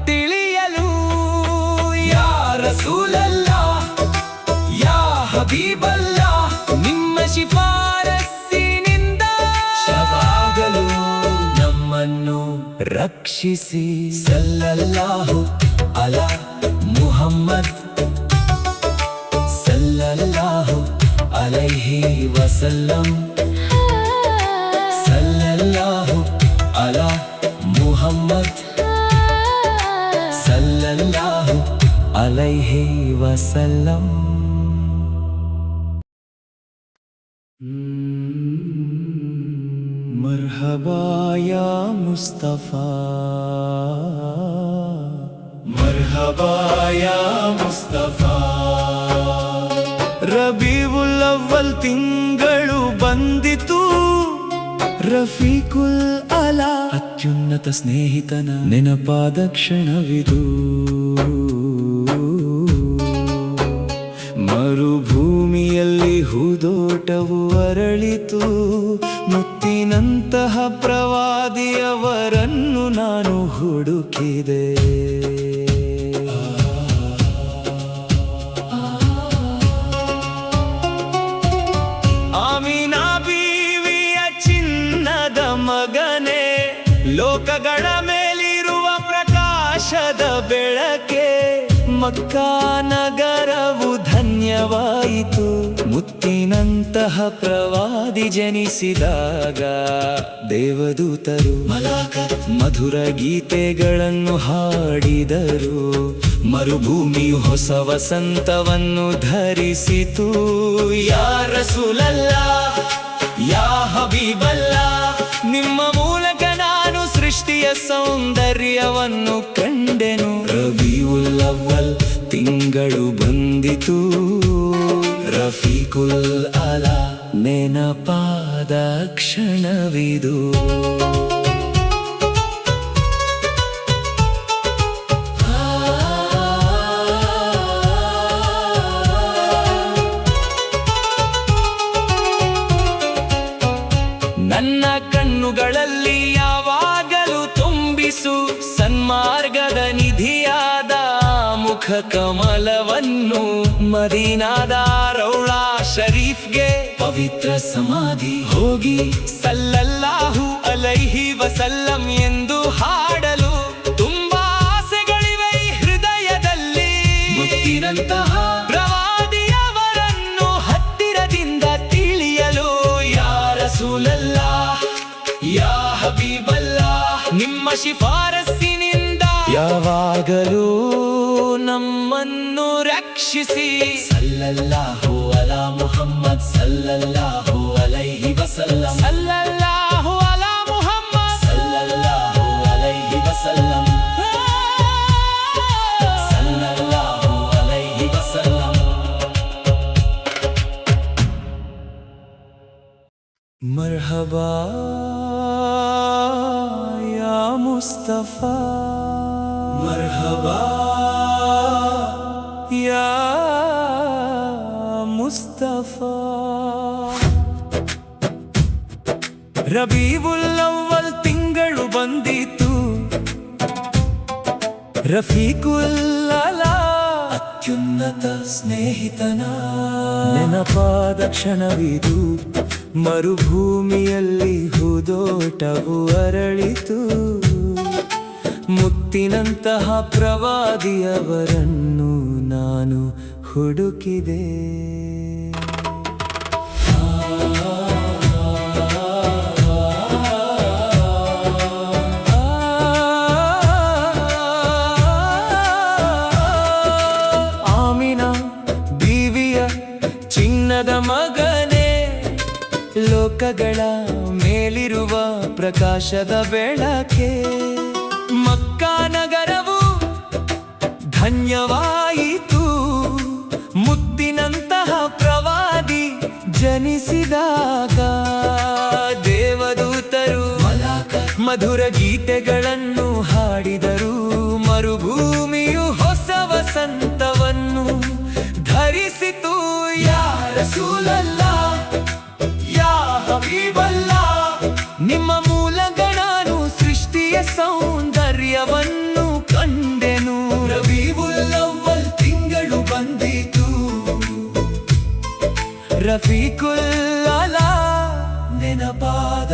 ತಿಳಿಯಲು. ಯಾ ರಸೂಲಲ್ಲಾ ಯಾ ಹಬೀಬಲ್ಲಾ, ನಿಮ್ಮ ಶಿಫಾರಸ್ಸಿನಿಂದ ಶವಾಗಲು ನಮ್ಮನ್ನು ರಕ್ಷಿಸಿ. ಸಲ್ಲಲ್ಲಾಹು ಅಲಾ ಮುಹಮ್ಮದ್ ಸಲ್ಲಲ್ಲಾಹು ಅಲೈಹಿ ವಸಲ್ಲಂ. ಸಲ್ಲಲ್ಲಾಹು ಅಲಾ ಮುಹಮ್ಮದ್ ಸಲ್ಲಲ್ಲಾಹು ಅಲೈಹಿ ವಸಲ್ಲಂ. ಮರ್ಹಬಾ ಯಾ ಮುಸ್ತಫಾ, ಮರ್ಹಬಾ ಯಾ ಮುಸ್ತಫಾ. ರಬೀವುಲ್ ಅವ್ವಲ್ ತಿಂಗಳು ಬಂದಿತು, ರಫೀಕುಲ್ ಅಲಾ ಅತ್ಯುನ್ನತ ಸ್ನೇಹಿತನ ನೆನಪಾದ ಕ್ಷಣವಿದು. ಮರುಭೂಮಿಯಲ್ಲಿ ಹೂದೋಟವು ಅರಳಿತು, ಮುತ್ತಿನಂತಹ ಪ್ರವಾದಿಯವರನ್ನು ನಾನು ಹುಡುಕಿದೆ. ಆಮಿನಾ ಬೀವಿಯ ಚಿನ್ನದ ಮಗನೇ, ಲೋಕಗಳ ಮೇಲಿರುವ ಪ್ರಕಾಶದ ಬೆಳಕೆ. ಮಕ್ಕಾ ನಗರವು ಧನ್ಯವಾಯಿತು, ಮುತ್ತಿನಂತಹ ಪ್ರವಾದಿ ಜನಿಸಿದಾಗ ದೇವದೂತರು ಮಧುರ ಗೀತೆಗಳನ್ನು ಹಾಡಿದರು. ಮರುಭೂಮಿಯು ಹೊಸ ವಸಂತವನ್ನು ಧರಿಸಿತು. ಯಾ ರಸೂಲಲ್ಲಾ, ಯಾ ಹಬೀಬಲ್ಲಾ, ನಿಮ್ಮ ಮೂಲಕ ನಾನು ಸೃಷ್ಟಿಯ ಸೌಂದರ್ಯವನ್ನು ಕಂಡೆನು. ರಬಿಯುಲ್ ಅವ್ವಲ್ ತಿಂಗಳು ಬಂದಿತು. ರಫೀಕುಲ್ ಅಲಾ ನೆನಪಾದ ಕ್ಷಣವಿದು. ನನ್ನ ಕಣ್ಣುಗಳಲ್ಲಿ ಯಾವಾಗಲೂ ತುಂಬಿಸು ಸನ್ಮಾರ್ಗದ ನಿಧಿಯಾದ ಮುಖ ಕಮಲವನ್ನು. ಮದೀನಾದ ರೌಳಾ ಶರೀಫ್ಗೆ ಪವಿತ್ರ ಸಮಾಧಿ ಹೋಗಿ ಸಲ್ಲಲ್ಲಾಹು ಅಲೈಹಿ ವಸಲ್ಲಂ ಎಂದು ಹಾಡಲು ತುಂಬಾ ಆಸೆಗಳಿವೆ ಈ ಹೃದಯದಲ್ಲಿ. ಮುತ್ತಿನಂತಹ ಪ್ರವಾದಿಯವರನ್ನು ಹತ್ತಿರದಿಂದ ತಿಳಿಯಲು ಯಾ ರಸೂಲಲ್ಲಾ, ಯಾ ಹಬೀಬಲ್ಲಾ, ನಿಮ್ಮ ಶಿಫಾರಸ್ಸಿನಿಂದ ಯಾವಾಗಲೂ ನಮ್ಮನ್ನು ರಕ್ಷಿಸಿ. ಸಲ್ಲಲ್ಲಾಹು ಅಲಾ ಮುಹಮ್ಮದ್ ಸಲ್ಲಲ್ಲಾಹು ಅಲೈಹಿ ವಸಲ್ಲಂ. ಸಲ್ಲಲ್ಲಾಹು ಅಲಾ ಮುಹಮ್ಮದ್ ಸಲ್ಲಲ್ಲಾಹು ಅಲೈಹಿ ವಸಲ್ಲಂ. ಸಲ್ಲಲ್ಲಾಹು ಅಲೈಹಿ ವಸಲ್ಲಂ. ಮರ್ಹಬಾ ಯಾ ಮುಸ್ತಫಾ, ಮರ್ಹಬಾ ಯಾ ಮುಸ್ತಫಾ. ರಬೀವುಲ್ ಅವ್ವಲ್ ತಿಂಗಳು ಬಂದಿತು. ರಫೀಕುಲ್ ಅಲಾ ಅತ್ಯುನ್ನತ ಸ್ನೇಹಿತನ ನೆನಪಾದ ಕ್ಷಣವಿದು. ಮರುಭೂಮಿಯಲ್ಲಿ ಹೂದೋಟವು ಅರಳಿತು. ಮುತ್ತಿನಂತಹ ಪ್ರವಾದಿಯವರನ್ನು ನಾನು ಹುಡುಕಿದೆ. ಆಮಿನಾ ಬೀವಿಯ ಚಿನ್ನದ ಮಗನೇ, ಲೋಕಗಳ ಮೇಲಿರುವ ಪ್ರಕಾಶದ ಬೆಳಕೆ. ಮಕ್ಕಾ ನಗರವು ಧನ್ಯವಾಯಿತು. ಮುತ್ತಿನಂತಹ ಪ್ರವಾದಿ ಜನಿಸಿದಾಗ ದೇವದೂತರು ಮಧುರ ಗೀತೆಗಳನ್ನು ಹಾಡಿದರು. ಮರುಭೂಮಿಯು ಹೊಸ ವಸಂತವನ್ನು ಧರಿಸಿತು. ಯಾ ರಸೂಲಲ್ಲಾ, ಯಾ ಹಬೀಬಲ್ಲಾ, ನಿಮ್ಮ ಮೂಲಕ ನಾನು ಸೃಷ್ಟಿಯ ಸೌಂದರ್ಯವನ್ನು ಕಂಡೆನು. ರಬೀವುಲ್ ಅವ್ವಲ್ ತಿಂಗಳು ಬಂದಿತು. ರಫೀಕುಲ್ ಅಲಾ ನೆನಪಾದ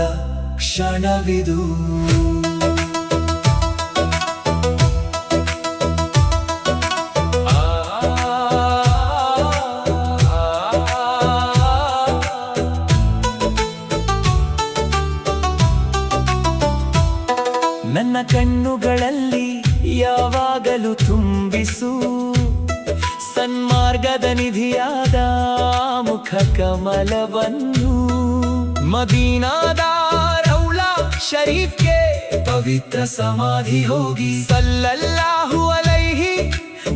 ಕ್ಷಣವಿದು. ನನ್ನ ಕಣ್ಣುಗಳಲ್ಲಿ ಯಾವಾಗಲೂ ತುಂಬಿಸು ಸನ್ಮಾರ್ಗದ ನಿಧಿಯಾದ ಮುಖ ಕಮಲವನ್ನು. ಮದೀನಾದ ರೌಳಾ ಶರೀಫ್ಗೆ ಪವಿತ್ರ ಸಮಾಧಿ ಹೋಗಿ ಸಲ್ಲಲ್ಲಾಹು ಅಲೈಹಿ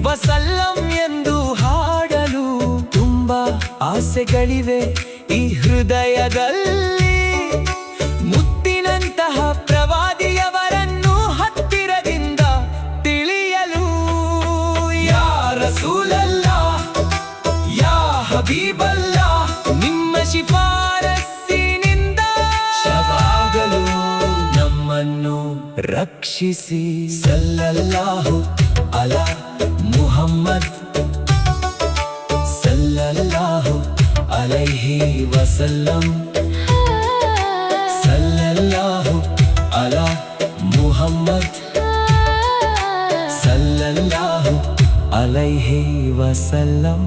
ವಸಲ್ಲಂ ಎಂದು ಹಾಡಲು ತುಂಬಾ ಆಸೆಗಳಿವೆ ಈ ಹೃದಯದಲ್ಲಿ. ಮುತ್ತಿನಂತಹ ಪ್ರವಾದಿಯವರನ್ನು ಹತ್ತಿರದಿಂದ ತಿಳಿಯಲು ಯಾ ರಸೂಲಲ್ಲಾ, ಯಾ ಹಬೀಬಲ್ಲಾ, ನಿಮ್ಮ ಶಿಫಾರಸ್ಸಿನಿಂದ ಯಾವಾಗಲೂ ನಮ್ಮನ್ನು ರಕ್ಷಿಸಿ. ಸಲ್ಲಲ್ಲಾಹು ಅಲಾ ಮುಹಮ್ಮದ್ ಸಲ್ಲಲ್ಲಾಹು ಅಲೈಹಿ ವಸಲ್ಲಂ. ಸಲ್ಲಲ್ಲಾಹು ಅಲಾ ಮುಹಮ್ಮದ್ ಸಲ್ಲಲ್ಲಾಹು ಅಲೈಹಿ ವಸಲ್ಲಂ.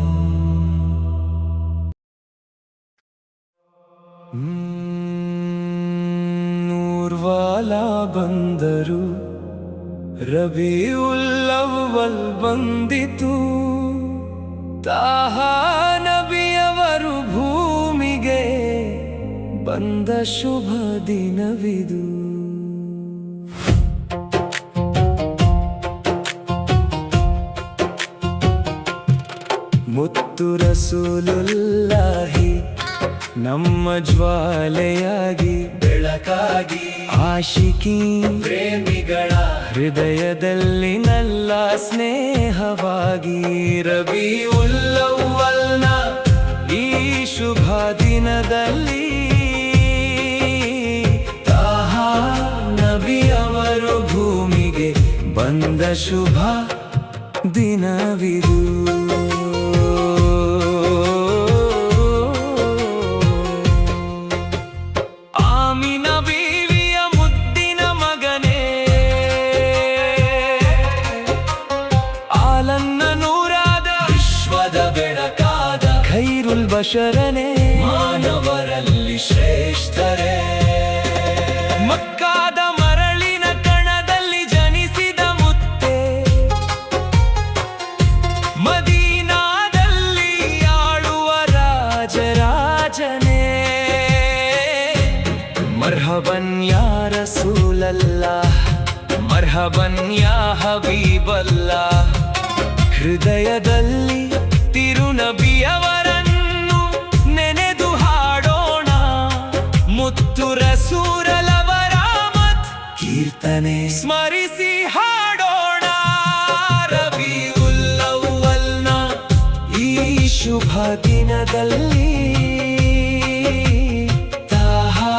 ಬಂದರು, ರಬಿಯುಲ್ ಅವ್ವಲ್ ಬಂದಿತು. ತಾಹಾ ನಬಿಯವರು ಭೂಮಿಗೆ ಬಂದ ಶುಭ ದಿನವಿದು. ಮುತ್ತು ರಸೂಲುಲ್ಲಾಹಿ ನಮ್ಮ ಜ್ವಾಲೆಯಾಗಿ ಬೆಳಕಾಗಿ, ಆಶಿಕಿ ಪ್ರೇಮಿಗಳ ಹೃದಯದಲ್ಲಿ ನಲ್ಲ ಸ್ನೇಹವಾಗಿ, ರಬಿಯುಲ್ ಅವ್ವಲ್ನ ಈ ಶುಭ ದಿನದಲ್ಲಿ ತಾಹಾ ನಬಿಯವರು ಭೂಮಿಗೆ ಬಂದ ಶುಭ ದಿನವಿದು. ಖೈರುಲ್ ಬಶರನೇ ಮಾನವರಲ್ಲಿ ಶ್ರೇಷ್ಠರೇ, ಮಕ್ಕಾದ ಮರಳಿನ ಕಣದಲ್ಲಿ ಜನಿಸಿದ ಮುತ್ತೆ, ಮದೀನಾದಲ್ಲಿ ಆಳುವ ರಾಜರಾಜನೇ. ಮರ್ಹಬನ್ ಯಾ ರಸೂಲಲ್ಲಾಹ್, ಮರ್ಹಬನ್ ಯಾ ಹಬೀಬಲ್ಲಾಹ್. ಹೃದಯದಲ್ಲಿ ತಿರುನಬಿಯವರನ್ನು ನೆನೆದು ಹಾಡೋಣ, ಮುತ್ತು ರಸೂಲರವರ ಮತ್ ಕೀರ್ತನೆ ಸ್ಮರಿಸಿ ಹಾಡೋಣ. ರಬಿಯುಲ್ ಅವ್ವಲ್ನ ಈ ಶುಭ ದಿನದಲ್ಲಿ ತಾಹಾ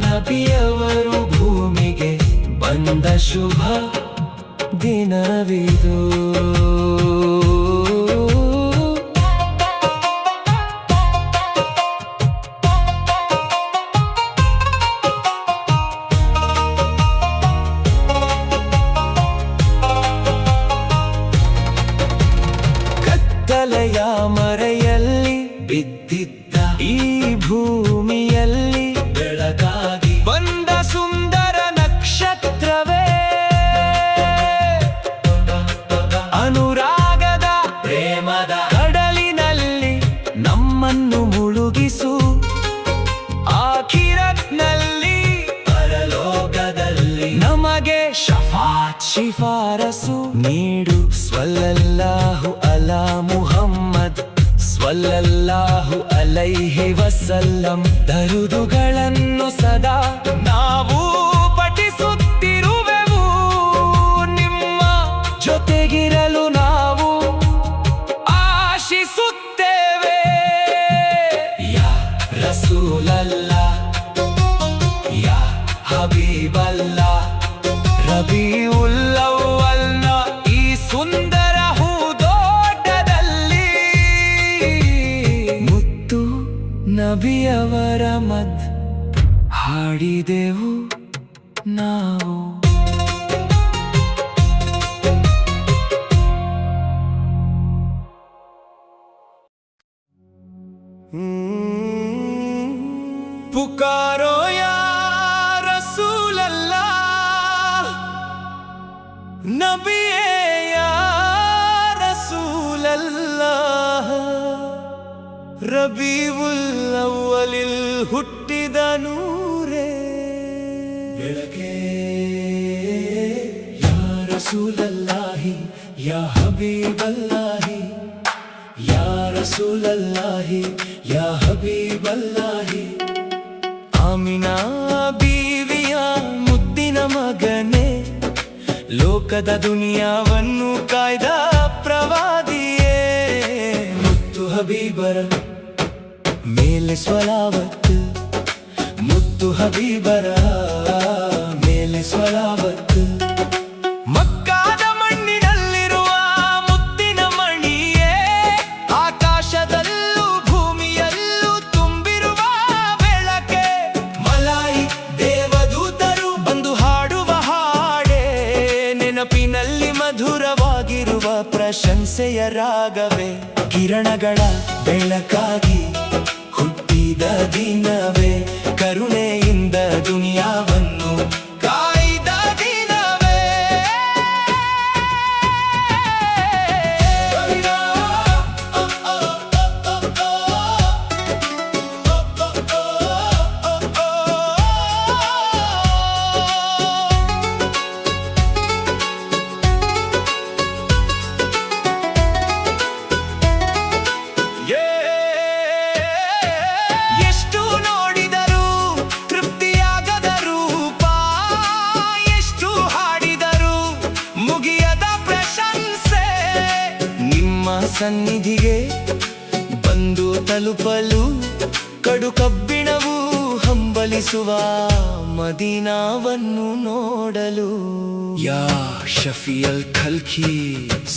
ನಬಿಯವರು ಭೂಮಿಗೆ ಬಂದ ಶುಭ ದಿನವಿದು. ಕತ್ತಲೆಯ ಮರೆಯಲ್ಲಿ ಬಿದ್ದಿದ್ದ ಈ ಭೂಮಿಯಲ್ಲಿ ಬೆಳಕಾಗಿ ಬಂದ ಸುಂದರ ನಕ್ಷತ್ರವೇ, ಅನುರಾಗದ ಪ್ರೇಮದ ಕಡಲಿನಲ್ಲಿ ನಮ್ಮನ್ನು ಮುಳುಗಿಸು. ಆಖಿರತ್ನಲ್ಲಿ ಪರಲೋಕದಲ್ಲಿ ನಮಗೆ ಶಫಾತ್ ಶಿಫಾರಸು ನೀಡು. ಸ್ವಲ್ಲಲ್ಲಾಹು ಅಲಾ ಮುಹಮ್ಮದ್ ಸ್ವಲ್ಲಲ್ಲಾಹು ಅಲೈಹಿ ವಸಲ್ಲಂ. ದರುದುಗಳನ್ನು ಸದಾ ನಾವು ಪಠಿಸುತ್ತಿರುವೆವು, ನಿಮ್ಮ ಜೊತೆಗಿರಲು ನಾವು ಆಶಿಸುತ್ತೇವೆ. ಯಾ ರಸೂಲಲ್ಲಾಹ್, ಯಾ ಹಬೀಬಲ್ಲಾಹ್. ರಬಿಯುಲ್ ಅವ್ವಲ್ನ ಈ ಸುಂದರ ಹೂದೋಟದಲ್ಲಿ ಮುತ್ತು ನಬಿಯವರ ಮದ್ ಹಾಡಿದೆವು ನಾವು. ಪುಕಾರೋ ಯಾ ರಸೂಲಲ್ಲಾಹ್, ನಬಿಯೇ ಯಾ ರಸೂಲಲ್ಲಾಹ್. ರಬಿಯುಲ್ ಅವ್ವಲಿಲ್ ಹುಟ್ಟಿದ ನೂರೇ ಬೆಳಕೆ, ಯಾ ರಸೂಲಲ್ಲಾಹಿ ಯಾ ಹಬೀಬಲ್ಲಾಹಿ, ಯಾ ರಸೂಲಲ್ಲಾಹಿ ಯಾ ಹಬೀಬಲ್ಲಾಹಿ. ಆಮಿನಾ ಬೀವಿಯ ಮುದ್ದಿನ ಮಗನೇ, ಲೋಕದ ದುನಿಯಾವನ್ನು ಕಾಯ್ದ ಪ್ರವಾದಿಯೇ. ಮುತ್ತು ಹಬೀಬರ ಮೇಲೆ ಸ್ವಲಾವತ್, ಮುತ್ತು ಹಬೀಬರ ಮೇಲೆ ಸ್ವಲಾವತ್. ಮಕ್ಕಾದ ಮಣ್ಣಿನಲ್ಲಿರುವ ಮುತ್ತಿನ ಮಣಿಯೇ, ಆಕಾಶದಲ್ಲೂ ಭೂಮಿಯಲ್ಲೂ ತುಂಬಿರುವ ಬೆಳಕೆ. ಮಲಾಯಿ ದೇವದೂತರು ಬಂದು ಹಾಡುವ ಹಾಡೇ, ನೆನಪಿನಲ್ಲಿ ಮಧುರವಾಗಿರುವ ಪ್ರಶಂಸೆಯ ರಾಗವೇ. ಕಿರಣಗಳ ಬೆಳಕಾಗಿ ಹುಟ್ಟಿದ ದಿನವೇ, ಕರುಣೆಯಿಂದ ದುನಿಯಾವನ್ನು ಕಾಯ್ದ ಸನ್ನಿಧಿಗೆ ಬಂದು ತಲುಪಲು ಕಡು ಕಬ್ಬಿಣವು ಹಂಬಲಿಸುವ ಮದೀನಾವನ್ನು ನೋಡಲು. ಯಾ ಶಫಿಯಲ್ ಖಲ್ಕಿ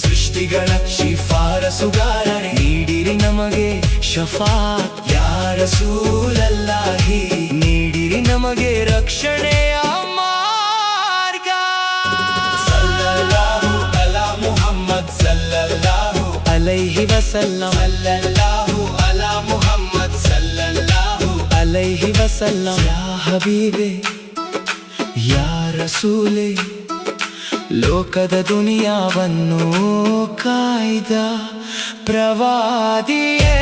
ಸೃಷ್ಟಿಗಳ ಶಿಫಾರಸುಗಾರನೇ, ನೀಡಿರಿ ನಮಗೆ ಶಫಾತ್ ಯಾ ರಸೂಲಲ್ಲಾಹಿ, ನೀಡಿರಿ ನಮಗೆ ರಕ್ಷಣೆಯ ಮಾರ್ಗ. ಸಲ್ಲಲ್ಲಾಹು ಅಲಾ ಮುಹಮ್ಮದ್ ಸಲ್ಲಲ್ಲಾಹು ಅಲೈಹಿ ವಸಲ್ಲಂ, ಸಲ್ಲಲ್ಲಾಹು ಅಲಾ ಮುಹಮ್ಮದ್ ಸಲ್ಲಲ್ಲಾಹು ಅಲೈಹಿ ವಸಲ್ಲಂ. ಯಾ ಹಬೀಬೆ ಯಾ ರಸೂಲೆ, ಲೋಕದ ದುನಿಯಾವನ್ನು ಕಾಯ್ದ ಪ್ರವಾದಿಯೇ.